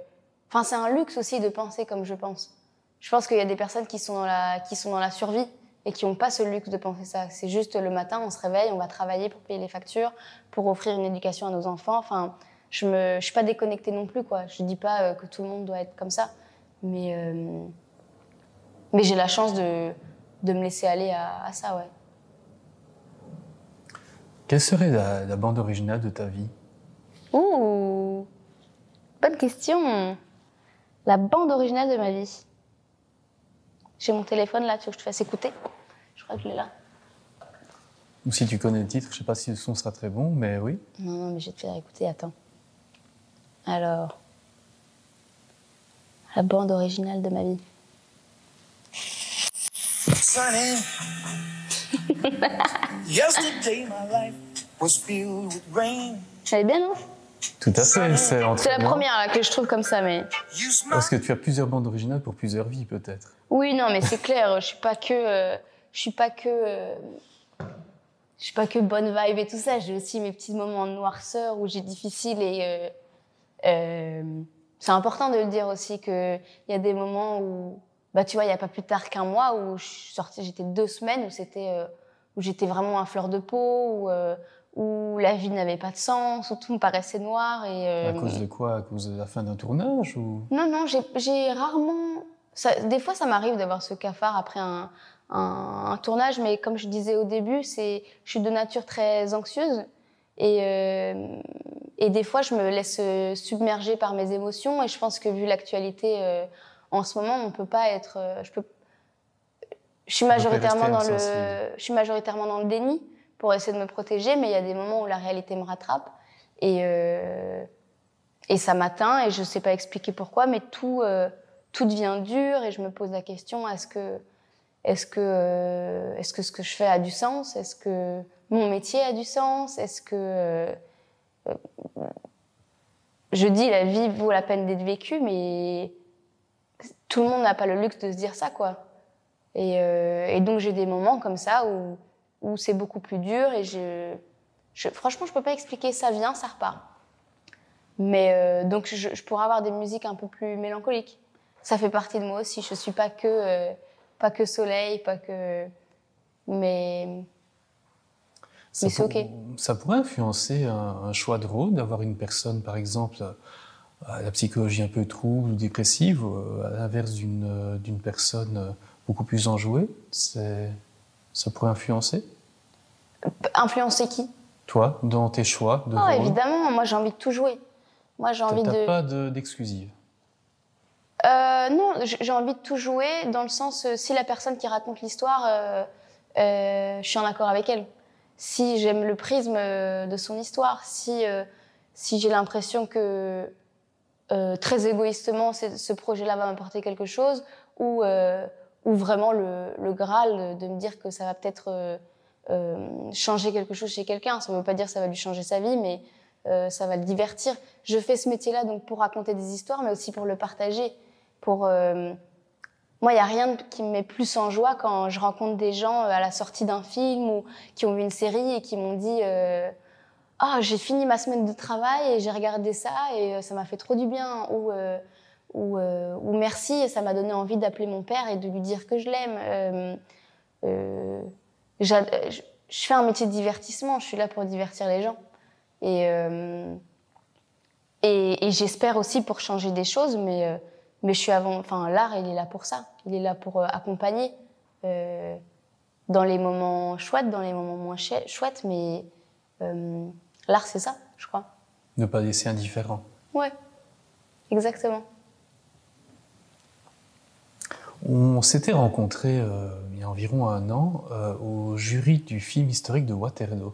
Enfin, c'est un luxe aussi de penser comme je pense. Je pense qu'il y a des personnes qui sont dans la survie et qui n'ont pas ce luxe de penser ça. C'est juste le matin, on se réveille, on va travailler pour payer les factures, pour offrir une éducation à nos enfants. Enfin, je suis pas déconnectée non plus, quoi. Je dis pas que tout le monde doit être comme ça, mais j'ai la chance de me laisser aller à ça, ouais. Quelle serait la bande originale de ta vie? Ouh, bonne question. La bande originale de ma vie. J'ai mon téléphone là, tu veux que je te fasse écouter? Je crois que je l'ai là. Ou si tu connais le titre, je sais pas si le son sera très bon, mais oui. Non, mais je vais te faire écouter, attends. Alors, la bande originale de ma vie. J'allais bien, non? Tout à fait. C'est la première là, que je trouve comme ça, mais... Parce que tu as plusieurs bandes originales pour plusieurs vies, peut-être. Oui, non, mais c'est clair, je suis pas que bonne vibe et tout ça. J'ai aussi mes petits moments de noirceur où j'ai difficile et c'est important de le dire aussi qu'il y a des moments où, bah tu vois, il y a pas plus tard qu'un mois où je suis sortie, j'étais 2 semaines où j'étais vraiment à fleur de peau, où la vie n'avait pas de sens, où tout me paraissait noir et. À cause de quoi? À cause de la fin d'un tournage ou? Non, j'ai rarement. Des fois, ça m'arrive d'avoir ce cafard après un tournage, mais comme je disais au début, je suis de nature très anxieuse et des fois, je me laisse submerger par mes émotions et je pense que vu l'actualité en ce moment, on peut pas être. Je suis majoritairement dans le déni pour essayer de me protéger, mais il y a des moments où la réalité me rattrape et ça m'atteint et je sais pas expliquer pourquoi, mais tout devient dur et je me pose la question, est-ce que ce que je fais a du sens? Est-ce que mon métier a du sens? Est-ce que je dis la vie vaut la peine d'être vécue, mais tout le monde n'a pas le luxe de se dire ça, quoi. Et donc j'ai des moments comme ça où c'est beaucoup plus dur et franchement je peux pas expliquer, ça vient, ça repart. Mais donc je pourrais avoir des musiques un peu plus mélancoliques. Ça fait partie de moi aussi. Je suis pas que soleil, mais c'est ok. Ça pourrait influencer un choix de rôle, d'avoir une personne, par exemple, à la psychologie un peu trouble ou dépressive, à l'inverse d'une personne beaucoup plus enjouée. Ça pourrait influencer? Influencer qui? Toi, dans tes choix de rôle? Évidemment. Moi, j'ai envie de tout jouer. Moi, j'ai envie de... T'as pas d'exclusive? Non, j'ai envie de tout jouer dans le sens, si la personne qui raconte l'histoire, je suis en accord avec elle. Si j'aime le prisme de son histoire, si j'ai l'impression que très égoïstement ce projet-là va m'apporter quelque chose, ou vraiment le Graal de me dire que ça va peut-être changer quelque chose chez quelqu'un. Ça ne veut pas dire que ça va lui changer sa vie, mais ça va le divertir. Je fais ce métier-là donc pour raconter des histoires, mais aussi pour le partager. Moi, il n'y a rien qui me met plus en joie quand je rencontre des gens à la sortie d'un film ou qui ont vu une série et qui m'ont dit « Ah, j'ai fini ma semaine de travail et j'ai regardé ça et ça m'a fait trop du bien » ou merci, ça m'a donné envie d'appeler mon père et de lui dire que je l'aime. Je fais un métier de divertissement, je suis là pour divertir les gens. Et j'espère aussi pour changer des choses, mais je suis l'art, il est là pour ça. Il est là pour accompagner dans les moments chouettes, dans les moments moins chouettes, mais l'art, c'est ça, je crois. Ne pas laisser indifférent. Ouais, exactement. On s'était rencontrés il y a environ 1 an au jury du film historique de Waterloo.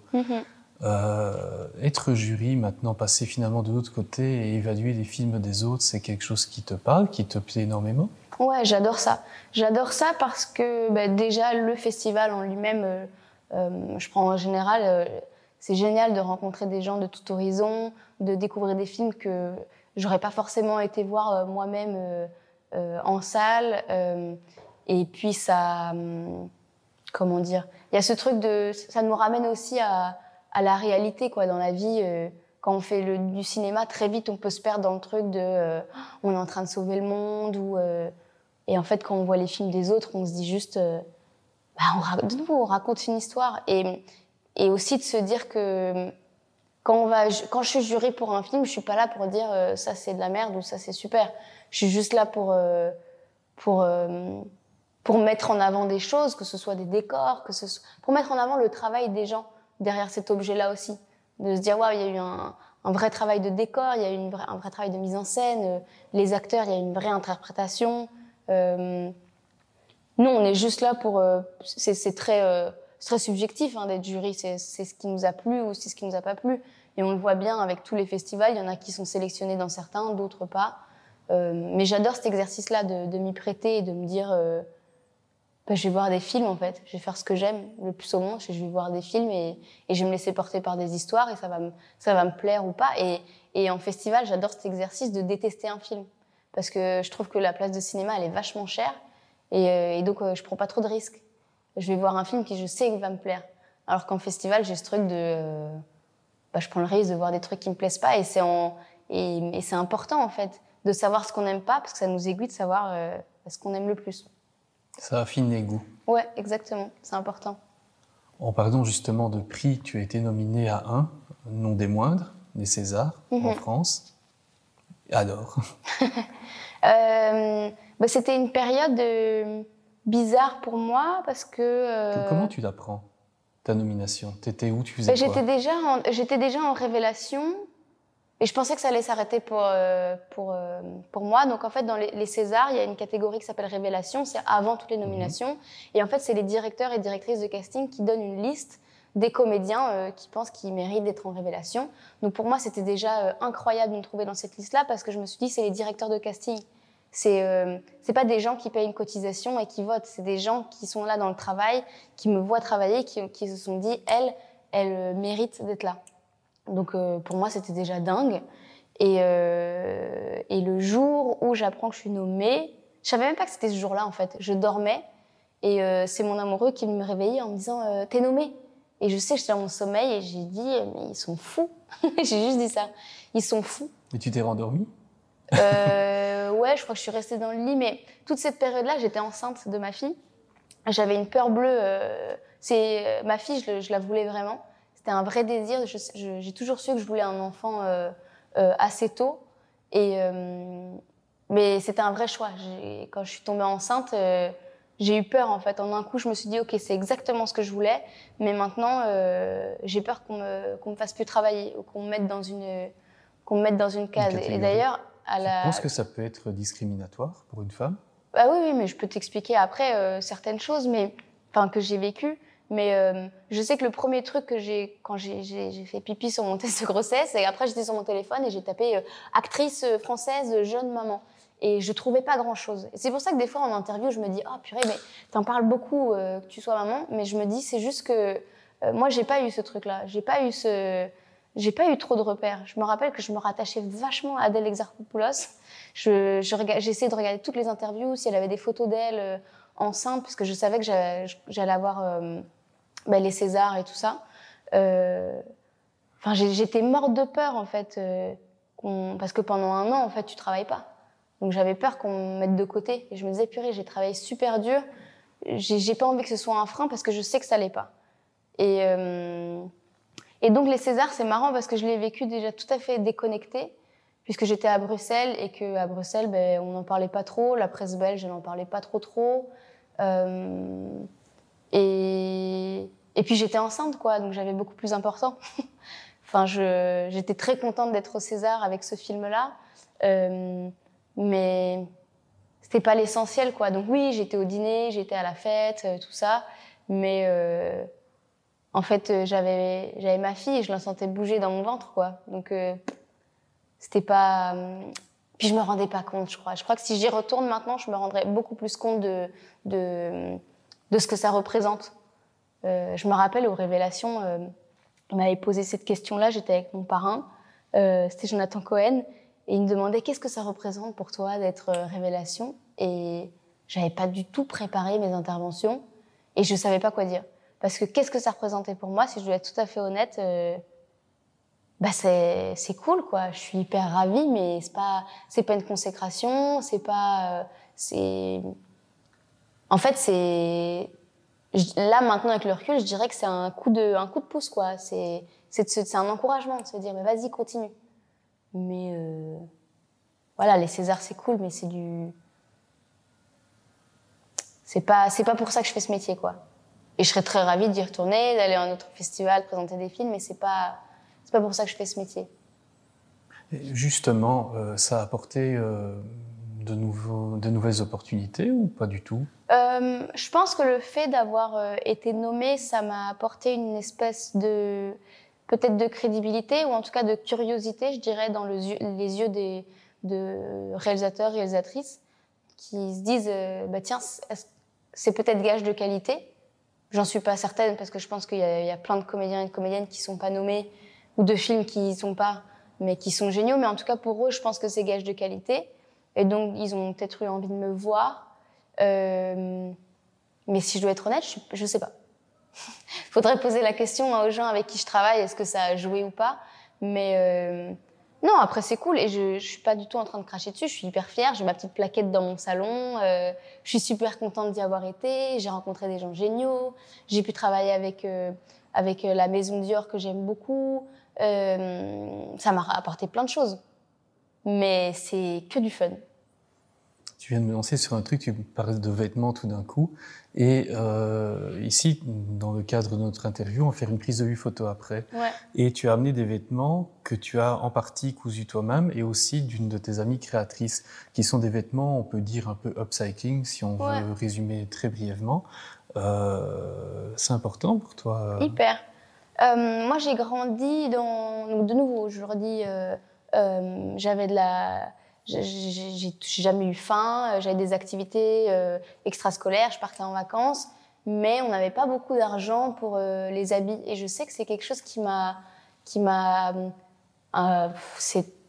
Être jury, maintenant passer finalement de l'autre côté et évaluer les films des autres, c'est quelque chose qui te parle, qui te plaît énormément? Ouais, j'adore ça. J'adore ça parce que déjà, le festival en lui-même, je prends en général, c'est génial de rencontrer des gens de tout horizon, de découvrir des films que j'aurais pas forcément été voir moi-même en salle. Et puis ça, comment dire, il y a ce truc ça nous ramène aussi à la réalité, quoi, dans la vie. Quand on fait du cinéma, très vite, on peut se perdre dans le truc de on est en train de sauver le monde. Et en fait, quand on voit les films des autres, on se dit juste on raconte une histoire. Et aussi de se dire que quand je suis jury pour un film, je suis pas là pour dire ça c'est de la merde ou ça c'est super. Je suis juste là pour mettre en avant des choses, que ce soit des décors, pour mettre en avant le travail des gens derrière cet objet-là aussi. De se dire, waouh, il y a eu un vrai travail de décor, il y a eu un vrai travail de mise en scène, les acteurs, il y a une vraie interprétation. Nous, on est juste là pour... c'est très subjectif d'être jury, c'est ce qui nous a plu ou c'est ce qui nous a pas plu. Et on le voit bien avec tous les festivals, il y en a qui sont sélectionnés dans certains, d'autres pas. Mais j'adore cet exercice-là de m'y prêter et de me dire je vais voir des films en fait, je vais faire ce que j'aime le plus au monde, je vais voir des films et je vais me laisser porter par des histoires et ça va me plaire ou pas. Et en festival, j'adore cet exercice de détester un film parce que je trouve que la place de cinéma elle est vachement chère et donc je prends pas trop de risques. Je vais voir un film qui je sais qu'il va me plaire. Alors qu'en festival, j'ai ce truc de je prends le risque de voir des trucs qui me plaisent pas et c'est important en fait de savoir ce qu'on n'aime pas parce que ça nous aiguille de savoir ce qu'on aime le plus. Ça affine les goûts. Ouais, exactement, c'est important. En parlant justement de prix, tu as été nominé à un, non des moindres, des Césars en France. Alors c'était une période bizarre pour moi parce que... Comment tu l'apprends, ta nomination? T'étais où? Tu faisais quoi? J'étais déjà en révélation et je pensais que ça allait s'arrêter pour moi. Donc en fait, dans les Césars, il y a une catégorie qui s'appelle révélation, c'est avant toutes les nominations. Et en fait, c'est les directeurs et directrices de casting qui donnent une liste des comédiens qui pensent qu'ils méritent d'être en révélation. Donc pour moi, c'était déjà incroyable de me trouver dans cette liste-là parce que je me suis dit, c'est les directeurs de casting. C'est pas des gens qui payent une cotisation et qui votent, c'est des gens qui sont là dans le travail, qui me voient travailler, qui se sont dit, elle mérite d'être là. Donc pour moi, c'était déjà dingue. Et le jour où j'apprends que je suis nommée, je savais même pas que c'était ce jour-là en fait. Je dormais et c'est mon amoureux qui me réveillait en me disant t'es nommée. Et je sais, j'étais dans mon sommeil et j'ai dit mais ils sont fous. J'ai juste dit ça. Ils sont fous. Et tu t'es rendormie? Ouais, je crois que je suis restée dans le lit. Mais toute cette période-là, j'étais enceinte de ma fille. J'avais une peur bleue. Ma fille, je la voulais vraiment. C'était un vrai désir. J'ai toujours su que je voulais un enfant assez tôt. Mais c'était un vrai choix. Quand je suis tombée enceinte, j'ai eu peur en fait. En un coup, je me suis dit ok, c'est exactement ce que je voulais. Mais maintenant, j'ai peur qu'on me fasse plus travailler ou qu'on me mette dans une case. Et d'ailleurs, tu penses que ça peut être discriminatoire pour une femme? Bah oui, mais je peux t'expliquer après certaines choses, que j'ai vécues. Mais je sais que le premier truc que quand j'ai fait pipi sur mon test de grossesse, et après j'étais sur mon téléphone et j'ai tapé actrice française jeune maman. Et je trouvais pas grand-chose. Et c'est pour ça que des fois en interview, je me dis oh purée, mais t'en parles beaucoup que tu sois maman, mais je me dis c'est juste que moi j'ai pas eu ce truc-là, j'ai pas eu j'ai pas eu trop de repères. Je me rappelle que je me rattachais vachement à Adèle Exarchopoulos. J'ai essayé de regarder toutes les interviews, si elle avait des photos d'elle enceinte, parce que je savais que j'allais avoir les Césars et tout ça. Enfin, j'étais morte de peur, en fait, parce que pendant 1 an, en fait, tu travailles pas. Donc j'avais peur qu'on me mette de côté. Et je me disais, purée, j'ai travaillé super dur. J'ai pas envie que ce soit un frein parce que je sais que ça l'est pas. Et donc les Césars, c'est marrant parce que je l'ai vécu déjà tout à fait déconnectée, puisque j'étais à Bruxelles et qu'à Bruxelles, on n'en parlait pas trop. La presse belge n'en parlait pas trop. Et puis j'étais enceinte, quoi, donc j'avais beaucoup plus important. Enfin, j'étais très contente d'être au César avec ce film-là. Mais c'était pas l'essentiel, quoi. Donc oui, j'étais au dîner, j'étais à la fête, tout ça. Mais en fait, j'avais ma fille et je la sentais bouger dans mon ventre, quoi. Donc c'était pas... Puis je me rendais pas compte, je crois. Je crois que si j'y retourne maintenant, je me rendrais beaucoup plus compte de ce que ça représente. Je me rappelle aux Révélations, on m'avait posé cette question-là, j'étais avec mon parrain, c'était Jonathan Cohen. Et il me demandait qu'est-ce que ça représente pour toi d'être Révélation. Et j'avais pas du tout préparé mes interventions et je savais pas quoi dire. Parce que qu'est-ce que ça représentait pour moi, si je dois être tout à fait honnête, c'est cool, quoi. Je suis hyper ravie, mais c'est pas une consécration, en fait, là maintenant avec le recul, je dirais que c'est un coup de pouce, quoi. C'est un encouragement de se dire mais vas-y, continue. Mais voilà, les Césars c'est cool, mais c'est pas pour ça que je fais ce métier, quoi. Et je serais très ravie d'y retourner, d'aller à un autre festival, présenter des films, mais c'est pas pour ça que je fais ce métier. Et justement, ça a apporté de nouvelles opportunités ou pas du tout? Je pense que le fait d'avoir été nommée, ça m'a apporté une espèce peut-être de crédibilité ou en tout cas de curiosité, je dirais, dans les yeux de réalisateurs, réalisatrices qui se disent tiens, c'est peut-être gage de qualité. J'en suis pas certaine parce que je pense qu'il y a plein de comédiens et de comédiennes qui sont pas nommés ou de films qui y sont pas, mais qui sont géniaux. Mais en tout cas, pour eux, je pense que c'est gage de qualité. Et donc, ils ont peut-être eu envie de me voir. Mais si je dois être honnête, je sais pas. Faudrait poser la question aux gens avec qui je travaille, est-ce que ça a joué ou pas. Mais non, après c'est cool et je suis pas du tout en train de cracher dessus. Je suis hyper fière, j'ai ma petite plaquette dans mon salon. Je suis super contente d'y avoir été. J'ai rencontré des gens géniaux. J'ai pu travailler avec la maison Dior que j'aime beaucoup. Ça m'a apporté plein de choses. Mais c'est que du fun. Tu viens de me lancer sur un truc, tu parles de vêtements tout d'un coup. Et ici, dans le cadre de notre interview, on va faire une prise de vue photo après. Ouais. Et tu as amené des vêtements que tu as en partie cousus toi-même et aussi d'une de tes amies créatrices, qui sont des vêtements, on peut dire un peu upcycling, si on veut résumer très brièvement. C'est important pour toi? Hyper. Moi, j'ai grandi donc de nouveau, je leur dis, j'avais j'ai jamais eu faim, j'avais des activités extrascolaires, je partais en vacances, mais on n'avait pas beaucoup d'argent pour les habits. Et je sais que c'est quelque chose qui m'a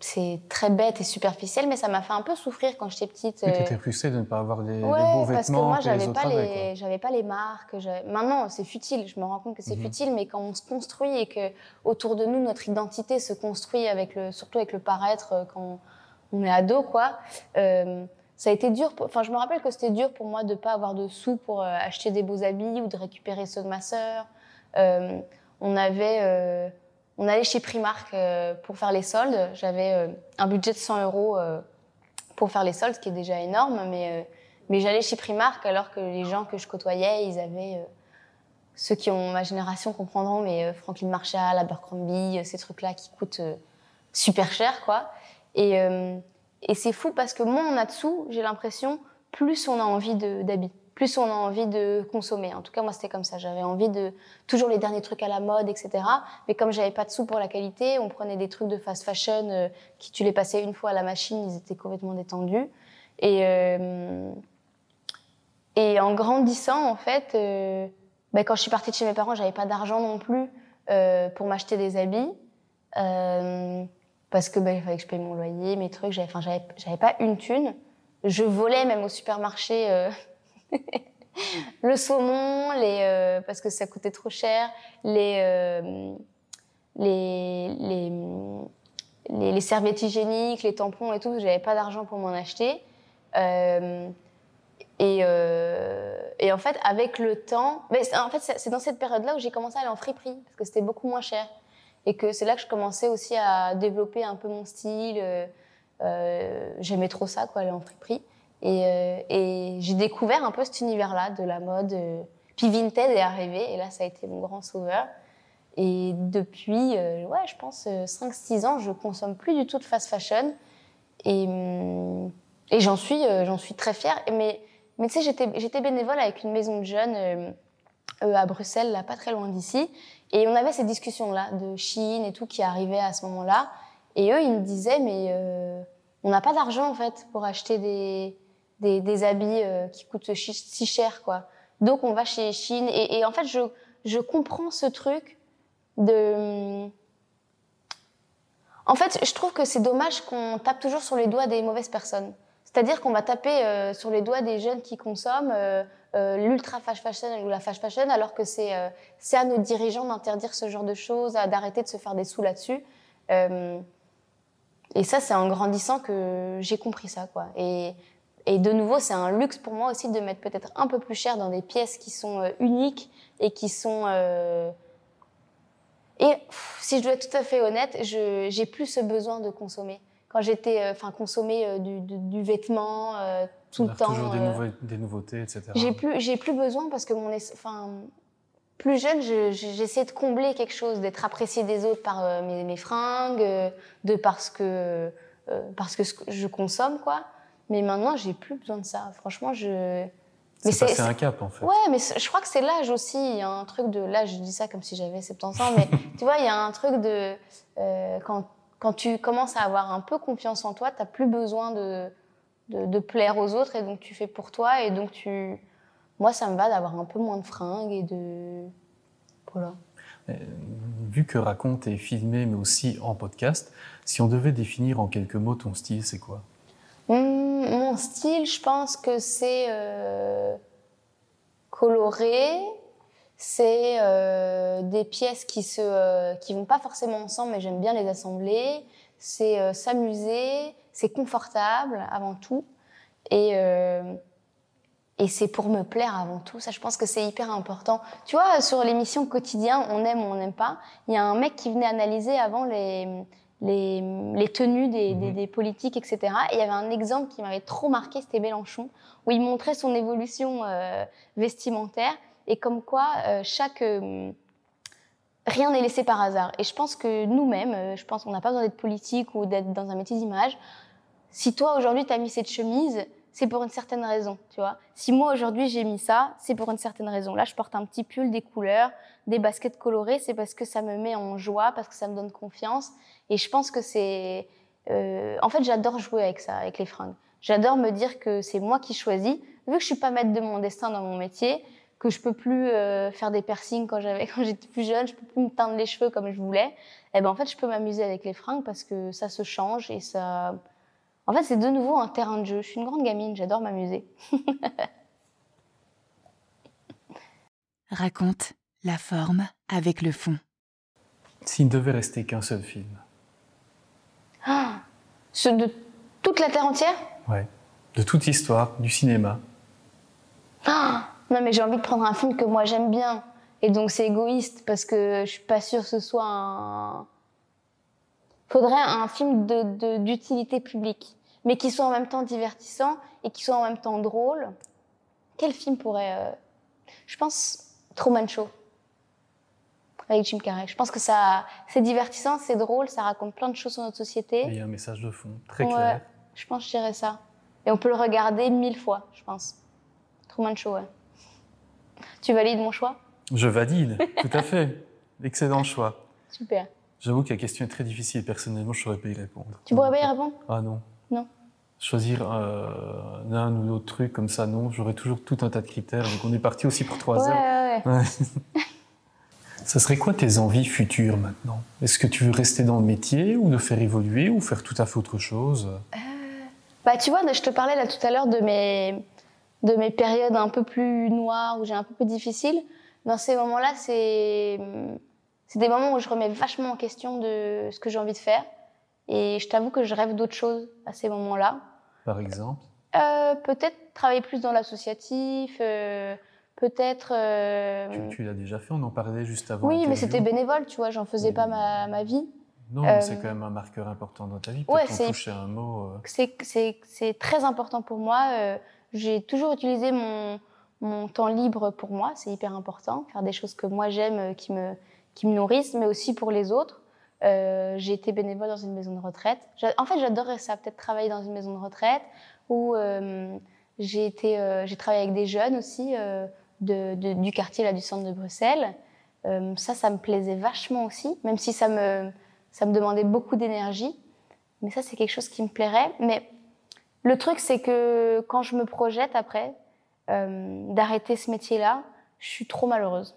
c'est très bête et superficiel, mais ça m'a fait un peu souffrir quand j'étais petite. Tu étais frustrée de ne pas avoir les beaux parce que vêtements moi, que les autres avaient. j'avais pas les marques. Maintenant, c'est futile. Je me rends compte que c'est futile, mais quand on se construit et que autour de nous, notre identité se construit surtout avec le paraître quand on est ado, quoi. Ça a été dur. Je me rappelle que c'était dur pour moi de pas avoir de sous pour acheter des beaux habits ou de récupérer ceux de ma sœur. On allait chez Primark pour faire les soldes. J'avais un budget de 100 € pour faire les soldes, ce qui est déjà énorme, mais j'allais chez Primark alors que les gens que je côtoyais, ils avaient ceux qui ont ma génération comprendront, mais Franklin Marshall, Abercrombie, ces trucs-là qui coûtent super cher, quoi. Et c'est fou parce que moins on a de sous, j'ai l'impression, plus on a envie d'habits, plus on a envie de consommer. En tout cas, moi, c'était comme ça. J'avais envie de toujours les derniers trucs à la mode, etc. Mais comme j'avais pas de sous pour la qualité, on prenait des trucs de fast fashion qui, tu les passais une fois à la machine, ils étaient complètement détendus. Et en grandissant, en fait, quand je suis partie de chez mes parents, j'avais pas d'argent non plus pour m'acheter des habits. parce que il fallait que je paye mon loyer, mes trucs. J'avais pas une thune. Je volais même au supermarché le saumon, parce que ça coûtait trop cher, les serviettes hygiéniques, les tampons et tout. J'avais pas d'argent pour m'en acheter. Et en fait, avec le temps, c'est dans cette période-là où j'ai commencé à aller en friperie parce que c'était beaucoup moins cher et que c'est là que je commençais aussi à développer un peu mon style. J'aimais trop ça, quoi, aller en friperie. Et j'ai découvert un peu cet univers-là de la mode. Puis Vinted est arrivé et là, ça a été mon grand sauveur. Et depuis, je pense 5-6 ans, je consomme plus du tout de fast fashion et j'en suis très fière. Mais tu sais, j'étais bénévole avec une maison de jeunes à Bruxelles, là, pas très loin d'ici. Et on avait ces discussions-là de Shein et tout qui arrivaient à ce moment-là. Et eux, ils me disaient, mais on n'a pas d'argent, en fait, pour acheter des habits qui coûtent si cher, quoi. Donc, on va chez Shein. Et en fait, je comprends ce truc de... En fait, je trouve que c'est dommage qu'on tape toujours sur les doigts des mauvaises personnes. C'est-à-dire qu'on va taper sur les doigts des jeunes qui consomment l'ultra fast fashion ou la fast fashion, alors que c'est à nos dirigeants d'interdire ce genre de choses, d'arrêter de se faire des sous là-dessus. Et ça, c'est en grandissant que j'ai compris ça, quoi. Et de nouveau, c'est un luxe pour moi aussi de mettre peut-être un peu plus cher dans des pièces qui sont uniques et qui sont... Et si je dois être tout à fait honnête, j'ai plus ce besoin de consommer. Quand j'étais, consommer du vêtement tout le temps. Toujours des nouveautés, etc. J'ai plus besoin parce que plus jeune, j'essayais de combler quelque chose, d'être appréciée des autres par mes fringues, parce que je consomme, quoi. Mais maintenant, j'ai plus besoin de ça. Franchement, C'est passé un cap, en fait. Ouais, mais je crois que c'est l'âge aussi. Il y a un truc de... Là, je dis ça comme si j'avais 70 ans, mais tu vois, il y a un truc de... Quand tu commences à avoir un peu confiance en toi, t'as plus besoin de plaire aux autres et donc tu fais pour toi et donc Moi, ça me va d'avoir un peu moins de fringues et de... Voilà. Vu que Raconte est filmé mais aussi en podcast, si on devait définir en quelques mots ton style, c'est quoi ? Mon style, je pense que c'est coloré, c'est des pièces qui vont pas forcément ensemble, mais j'aime bien les assembler. C'est s'amuser, c'est confortable avant tout, et c'est pour me plaire avant tout. Ça, je pense que c'est hyper important. Tu vois, sur l'émission Quotidien, on aime ou on n'aime pas, il y a un mec qui venait analyser avant les tenues des politiques, etc. Et il y avait un exemple qui m'avait trop marqué, c'était Mélenchon, où il montrait son évolution vestimentaire et comme quoi rien n'est laissé par hasard. Et je pense que nous-mêmes, je pense qu'on n'a pas besoin d'être politique ou d'être dans un métier d'image. Si toi, aujourd'hui, t'as mis cette chemise, c'est pour une certaine raison, tu vois. Si moi, aujourd'hui, j'ai mis ça, c'est pour une certaine raison. Là, je porte un petit pull, des couleurs, des baskets colorées, c'est parce que ça me met en joie, parce que ça me donne confiance. Et je pense que c'est... En fait, j'adore jouer avec ça, avec les fringues. J'adore me dire que c'est moi qui choisis. Vu que je suis pas maître de mon destin dans mon métier, que je peux plus faire des piercings quand j'étais plus jeune, je peux plus me teindre les cheveux comme je voulais, et ben en fait, je peux m'amuser avec les fringues parce que ça se change et ça... En fait, c'est de nouveau un terrain de jeu. Je suis une grande gamine, j'adore m'amuser. Raconte la forme avec le fond. S'il ne devait rester qu'un seul film. De toute la Terre entière ? Ouais. De toute histoire, du cinéma. Non, mais j'ai envie de prendre un film que moi j'aime bien. Et donc c'est égoïste parce que je suis pas sûre que ce soit un... Faudrait un film d'utilité publique, mais qui soit en même temps divertissant et qui soit en même temps drôle. Quel film pourrait... Je pense Truman Show, avec Jim Carrey. Je pense que c'est divertissant, c'est drôle, ça raconte plein de choses sur notre société. Et il y a un message de fond très clair. Je pense que je dirais ça. Et on peut le regarder 1000 fois, je pense. Truman Show, ouais. Tu valides mon choix ? Je valide, tout à fait. Excellent choix. Super. J'avoue que la question est très difficile. Personnellement, je ne saurais pas y répondre. Tu pourrais pas y répondre ? Ah non. Non. Choisir l'un ou l'autre truc comme ça, non. J'aurais toujours tout un tas de critères. Donc on est parti aussi pour 3 heures. Ouais. Ça Ça serait quoi tes envies futures maintenant? Est-ce que tu veux rester dans le métier ou le faire évoluer ou faire tout à fait autre chose? Tu vois, je te parlais là tout à l'heure de mes périodes un peu plus noires, où j'ai un peu plus difficile. Dans ces moments-là, c'est des moments où je remets vachement en question de ce que j'ai envie de faire. Et je t'avoue que je rêve d'autres choses à ces moments-là. Par exemple? Peut-être travailler plus dans l'associatif, peut-être... Tu l'as déjà fait, on en parlait juste avant Oui, mais l'interview. c'était bénévole, tu vois, j'en faisais pas ma vie. Non, mais c'est quand même un marqueur important dans ta vie. Peut-être qu'on touche à un mot... C'est très important pour moi. J'ai toujours utilisé mon temps libre pour moi, c'est hyper important. Faire des choses que moi j'aime, qui me nourrissent, mais aussi pour les autres. J'ai été bénévole dans une maison de retraite. En fait, j'adorerais ça, peut-être travailler dans une maison de retraite, où j'ai travaillé avec des jeunes aussi du quartier là, du centre de Bruxelles. Ça me plaisait vachement aussi, même si ça me demandait beaucoup d'énergie. Mais ça, c'est quelque chose qui me plairait. Mais le truc, c'est que quand je me projette après d'arrêter ce métier-là, je suis trop malheureuse.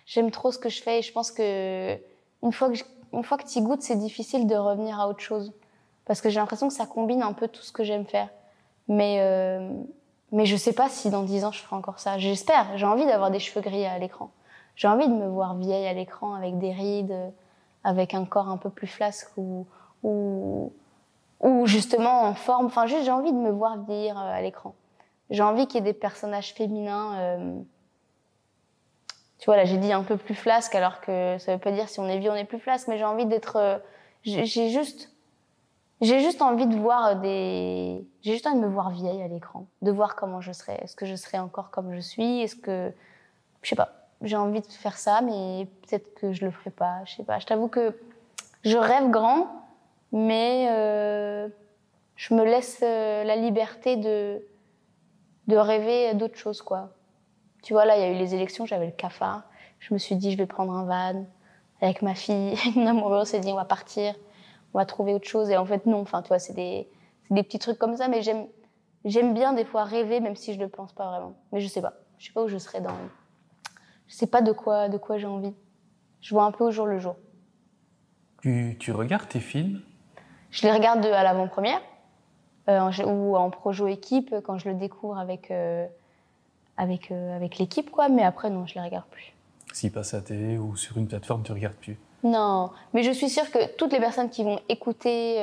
J'aime trop ce que je fais et je pense que une fois que tu y goûtes, c'est difficile de revenir à autre chose. Parce que j'ai l'impression que ça combine un peu tout ce que j'aime faire. Mais je sais pas si dans 10 ans, je ferai encore ça. J'espère. J'ai envie d'avoir des cheveux gris à l'écran. J'ai envie de me voir vieille à l'écran avec des rides, avec un corps un peu plus flasque ou justement en forme. Enfin, juste, j'ai envie de me voir vieillir à l'écran. J'ai envie qu'il y ait des personnages féminins. Tu vois, là, j'ai dit un peu plus flasque, alors que ça veut pas dire si on est vieux, on est plus flasque, mais j'ai envie d'être... J'ai juste envie de voir j'ai juste envie de me voir vieille à l'écran, de voir comment je serais. Est-ce que je serais encore comme je suis? Je sais pas. J'ai envie de faire ça, mais peut-être que je le ferai pas. Je sais pas. Je t'avoue que je rêve grand, mais je me laisse la liberté de rêver d'autres choses, quoi. Tu vois, là, il y a eu les élections, j'avais le cafard. Je me suis dit, je vais prendre un van avec ma fille. Mon amoureux s'est dit, on va partir, on va trouver autre chose. Et en fait, non. Enfin, tu vois, c'est des petits trucs comme ça, mais j'aime bien des fois rêver, même si je le pense pas vraiment. Mais je sais pas. Je sais pas où je serai dans... Je sais pas de quoi j'ai envie. Je vois un peu au jour le jour. Tu regardes tes films? Je les regarde à l'avant-première, ou en projo équipe, quand je le découvre avec l'équipe, quoi. Mais après, non, je les regarde plus. S'ils passent à la télé ou sur une plateforme, tu regardes plus? Non, mais je suis sûre que toutes les personnes qui vont écouter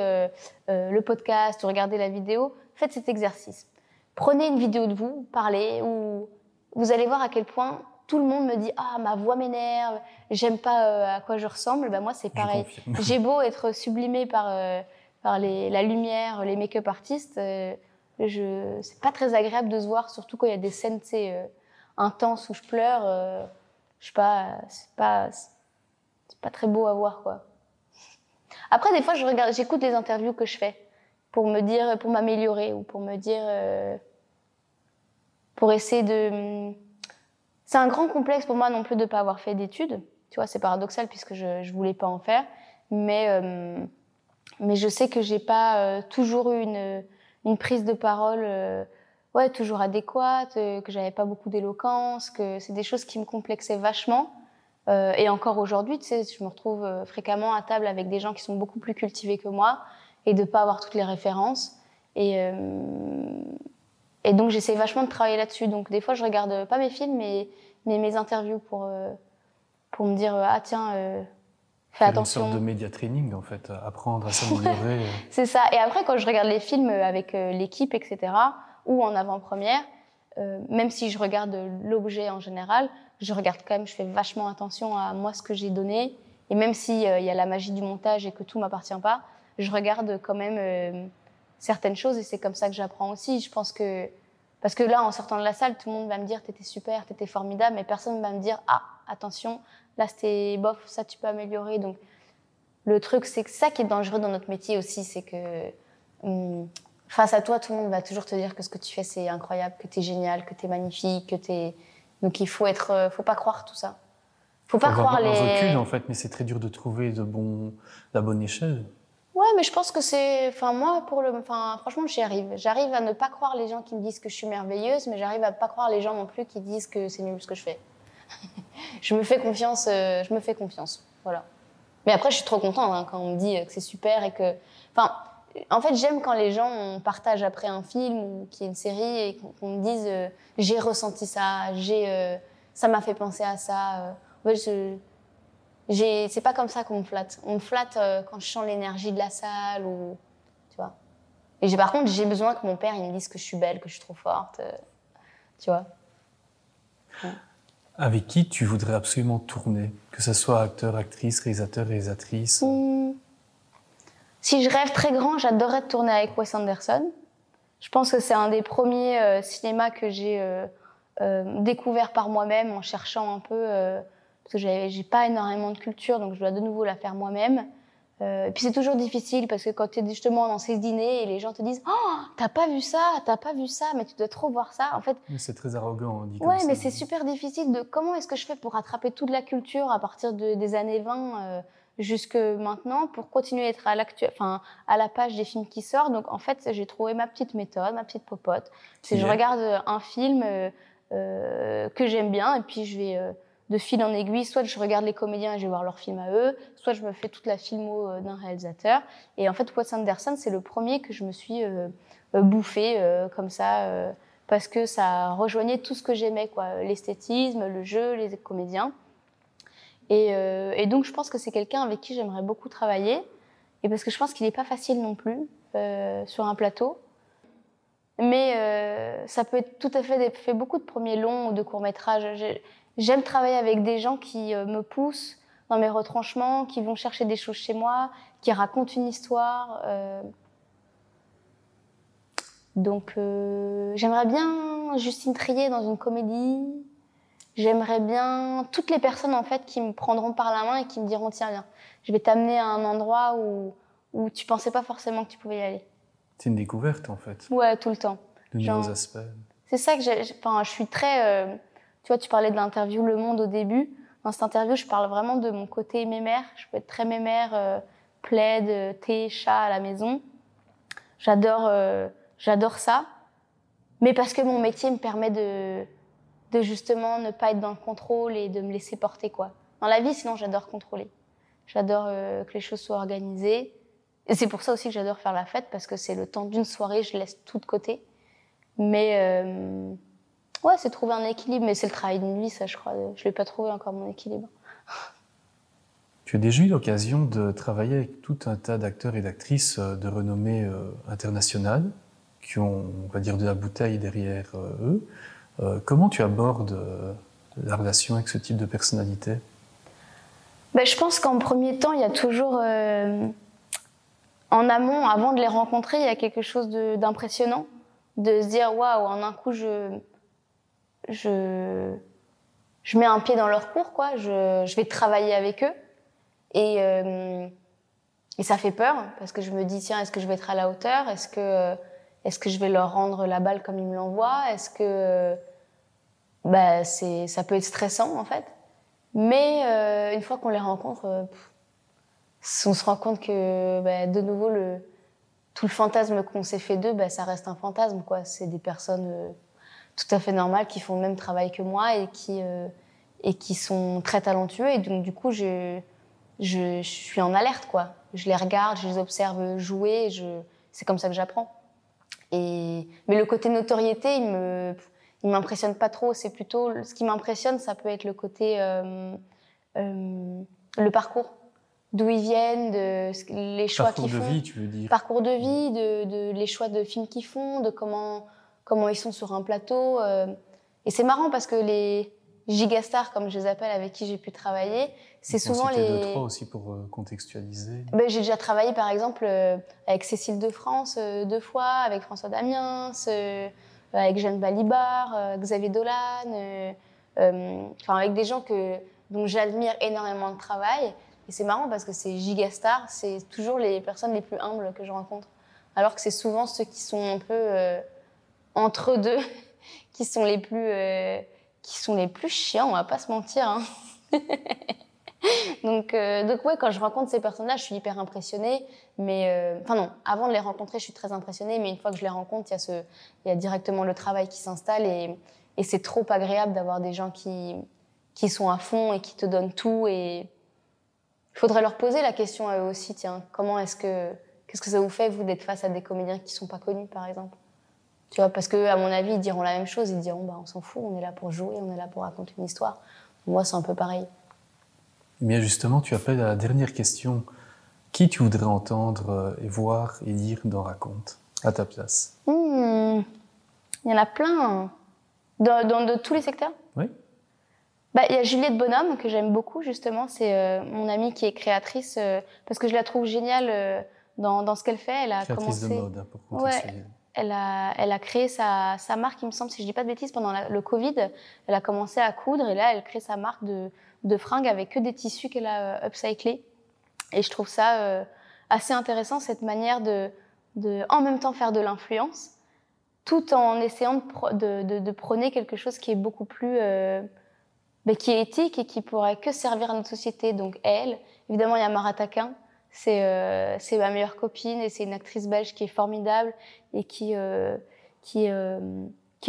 le podcast ou regarder la vidéo, faites cet exercice. Prenez une vidéo de vous, parlez, ou vous allez voir à quel point tout le monde me dit « Ah, ma voix m'énerve, j'aime pas à quoi je ressemble ». Ben moi, c'est pareil. J'ai beau être sublimée par la lumière, les make-up artistes, c'est pas très agréable de se voir, surtout quand il y a des scènes intenses où je pleure. Je sais pas, c'est pas très beau à voir, quoi. Après, des fois, j'écoute les interviews que je fais pour m'améliorer ou pour me dire, pour essayer de. C'est un grand complexe pour moi non plus de pas avoir fait d'études. Tu vois, c'est paradoxal puisque je voulais pas en faire, mais je sais que j'ai pas toujours eu une prise de parole toujours adéquate, que j'avais pas beaucoup d'éloquence, que c'est des choses qui me complexaient vachement. Et encore aujourd'hui, tu sais, je me retrouve fréquemment à table avec des gens qui sont beaucoup plus cultivés que moi et de pas avoir toutes les références. Et donc, j'essaie vachement de travailler là-dessus. Donc, des fois, je regarde pas mes films, mais mes interviews pour me dire ah tiens, fais attention. Une sorte de média training, en fait, apprendre à s'améliorer. C'est ça. Et après, quand je regarde les films avec l'équipe, etc., ou en avant-première, même si je regarde l'objet en général, je regarde quand même, je fais vachement attention à moi, ce que j'ai donné. Et même s'il y a la magie du montage et que tout m'appartient pas, je regarde quand même certaines choses et c'est comme ça que j'apprends aussi. Je pense que... Parce que là, en sortant de la salle, tout le monde va me dire « t'étais super, t'étais formidable », mais personne ne va me dire « ah, attention, là c'était bof, ça tu peux améliorer ». Donc le truc, c'est que ça qui est dangereux dans notre métier aussi, c'est que face à toi, tout le monde va toujours te dire que ce que tu fais, c'est incroyable, que t'es génial, que t'es magnifique, que t'es... Donc il faut pas croire tout ça. Faut pas croire les... un recul en fait, mais c'est très dur de trouver la bonne échelle. Ouais, mais je pense que c'est... Enfin, moi, franchement, j'y arrive. J'arrive à ne pas croire les gens qui me disent que je suis merveilleuse, mais j'arrive à pas croire les gens non plus qui disent que c'est nul ce que je fais. je me fais confiance, voilà. Mais après, je suis trop contente hein, quand on me dit que c'est super et que... Enfin, en fait, j'aime quand les gens partagent après un film ou qu'il y ait une série et qu'on me dise j'ai ressenti ça, ça m'a fait penser à ça. En fait, c'est pas comme ça qu'on me flatte. On me flatte quand je sens l'énergie de la salle ou... Tu vois. Et par contre, j'ai besoin que mon père il me dise que je suis belle, que je suis trop forte. Tu vois. Ouais. Avec qui tu voudrais absolument tourner? Que ce soit acteur, actrice, réalisateur, réalisatrice? Si je rêve très grand, j'adorerais tourner avec Wes Anderson. Je pense que c'est un des premiers cinémas que j'ai découvert par moi-même en cherchant un peu, parce que j'ai pas énormément de culture, donc je dois de nouveau la faire moi-même. Et puis c'est toujours difficile parce que quand tu es justement dans ces dîners et les gens te disent « Oh, t'as pas vu ça, mais tu dois trop voir ça ». En fait, c'est très arrogant, on dit ouais, comme ça. mais c'est super difficile de comment est-ce que je fais pour rattraper toute la culture à partir des années 20 jusque maintenant pour continuer à être à la page des films qui sortent. Donc en fait, j'ai trouvé ma petite méthode, ma petite popote. C'est je regarde un film que j'aime bien et puis je vais de fil en aiguille, soit je regarde les comédiens et je vais voir leurs films à eux, soit je me fais toute la filmo d'un réalisateur. Et en fait, Wes Anderson, c'est le premier que je me suis bouffé comme ça, parce que ça rejoignait tout ce que j'aimais, quoi, l'esthétisme, le jeu, les comédiens. Et donc, je pense que c'est quelqu'un avec qui j'aimerais beaucoup travailler, et parce que je pense qu'il n'est pas facile non plus sur un plateau. Mais ça peut être tout à fait beaucoup de premiers longs ou de courts-métrages. J'aime travailler avec des gens qui me poussent dans mes retranchements, qui vont chercher des choses chez moi, qui racontent une histoire. Donc, j'aimerais bien Justine Triet dans une comédie. J'aimerais bien toutes les personnes en fait qui me prendront par la main et qui me diront tiens viens, je vais t'amener à un endroit où tu pensais pas forcément que tu pouvais y aller. C'est une découverte en fait. Ouais, tout le temps. De nouveaux aspects. C'est ça que je suis très... tu vois, tu parlais de l'interview Le Monde au début. Dans cette interview, je parle vraiment de mon côté mémère. Je peux être très mémère, plaid, thé, chat à la maison. J'adore ça. Mais parce que mon métier me permet de justement ne pas être dans le contrôle et de me laisser porter, quoi. Dans la vie, sinon, j'adore contrôler. J'adore que les choses soient organisées. Et c'est pour ça aussi que j'adore faire la fête, parce que c'est le temps d'une soirée, je laisse tout de côté. Mais ouais, c'est trouver un équilibre. Mais c'est le travail d'une vie, ça, je crois. Je l'ai pas trouvé encore, mon équilibre. Tu as déjà eu l'occasion de travailler avec tout un tas d'acteurs et d'actrices de renommée internationale, qui ont, on va dire, de la bouteille derrière eux. Comment tu abordes la relation avec ce type de personnalité? Je pense qu'en premier temps, il y a toujours... en amont, avant de les rencontrer, il y a quelque chose d'impressionnant. De se dire, waouh, en un coup, je mets un pied dans leur cour, quoi. Je vais travailler avec eux. Et ça fait peur, parce que je me dis, tiens, est-ce que je vais être à la hauteur? Est-ce que je vais leur rendre la balle comme ils me l'envoient? Est-ce que... ça peut être stressant, en fait. Mais une fois qu'on les rencontre, on se rend compte que, de nouveau, tout le fantasme qu'on s'est fait d'eux, ça reste un fantasme, quoi. C'est des personnes tout à fait normales qui font le même travail que moi et qui sont très talentueux. Et donc, du coup, je suis en alerte, quoi. Je les regarde, je les observe jouer, c'est comme ça que j'apprends. Mais le côté notoriété, il m'impressionne pas trop. C'est plutôt, ce qui m'impressionne, ça peut être le côté, le parcours. D'où ils viennent, les choix qu'ils font. Parcours de vie, tu veux dire. Parcours de vie, de les choix de films qu'ils font, de comment ils sont sur un plateau. Et c'est marrant parce que les gigastars, comme je les appelle, avec qui j'ai pu travailler, c'est souvent les... deux, trois aussi pour contextualiser. J'ai déjà travaillé, par exemple, avec Cécile de France 2 fois, avec François Damiens, avec Jeanne Balibar, Xavier Dolan, avec des gens dont j'admire énormément de travail. Et c'est marrant parce que ces gigastars, c'est toujours les personnes les plus humbles que je rencontre. Alors que c'est souvent ceux qui sont un peu entre deux, qui sont les plus chiants, on va pas se mentir. Hein. Donc ouais, quand je rencontre ces personnes-là, je suis hyper impressionnée. Mais non, avant de les rencontrer, je suis très impressionnée. Mais une fois que je les rencontre, il y a directement le travail qui s'installe et c'est trop agréable d'avoir des gens qui qui sont à fond et qui te donnent tout. Et il faudrait leur poser la question à eux aussi, tiens, qu'est-ce que ça vous fait, vous, d'être face à des comédiens qui sont pas connus, par exemple? Tu vois, parce que, à mon avis, ils diront la même chose. Ils diront, on s'en fout, on est là pour jouer, on est là pour raconter une histoire. Moi, c'est un peu pareil. Eh bien, justement, tu appelles à la dernière question. Qui tu voudrais entendre et voir et dire dans Raconte, à ta place? Il y en a plein. De tous les secteurs? Oui. Il y a Juliette Bonhomme, que j'aime beaucoup, justement. C'est mon amie qui est créatrice, parce que je la trouve géniale dans ce qu'elle fait. Elle a créatrice commencé... de mode, pour contextualiser. Elle a créé sa marque, il me semble, si je dis pas de bêtises, pendant le Covid. Elle a commencé à coudre et là, elle crée sa marque de fringues avec que des tissus qu'elle a upcyclés. Et je trouve ça assez intéressant, cette manière de en même temps faire de l'influence, tout en essayant de prôner quelque chose qui est beaucoup plus... qui est éthique et qui pourrait que servir à notre société. Donc elle, évidemment, il y a Mara Taquin. C'est ma meilleure copine et c'est une actrice belge qui est formidable et qui est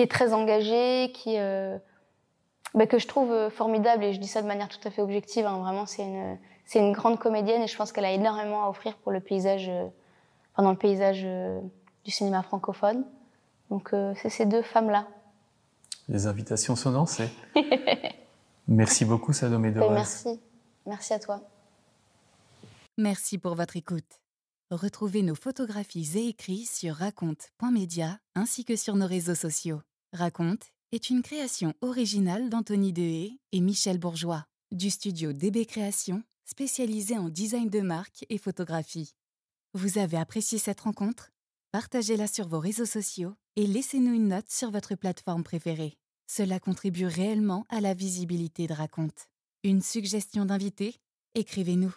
très engagée, que je trouve formidable, et je dis ça de manière tout à fait objective. Hein, vraiment, c'est une grande comédienne et je pense qu'elle a énormément à offrir pour le paysage, dans le paysage du cinéma francophone. Donc c'est ces deux femmes-là. Les invitations sont lancées. Merci beaucoup, Salomé Doraz. Merci à toi. Merci pour votre écoute. Retrouvez nos photographies et écrits sur raconte.media ainsi que sur nos réseaux sociaux. Raconte est une création originale d'Anthony Dehé et Michel Bourgeois, du studio DB Création, spécialisé en design de marque et photographie. Vous avez apprécié cette rencontre? Partagez-la sur vos réseaux sociaux et laissez-nous une note sur votre plateforme préférée. Cela contribue réellement à la visibilité de Raconte. Une suggestion d'invité? Écrivez-nous.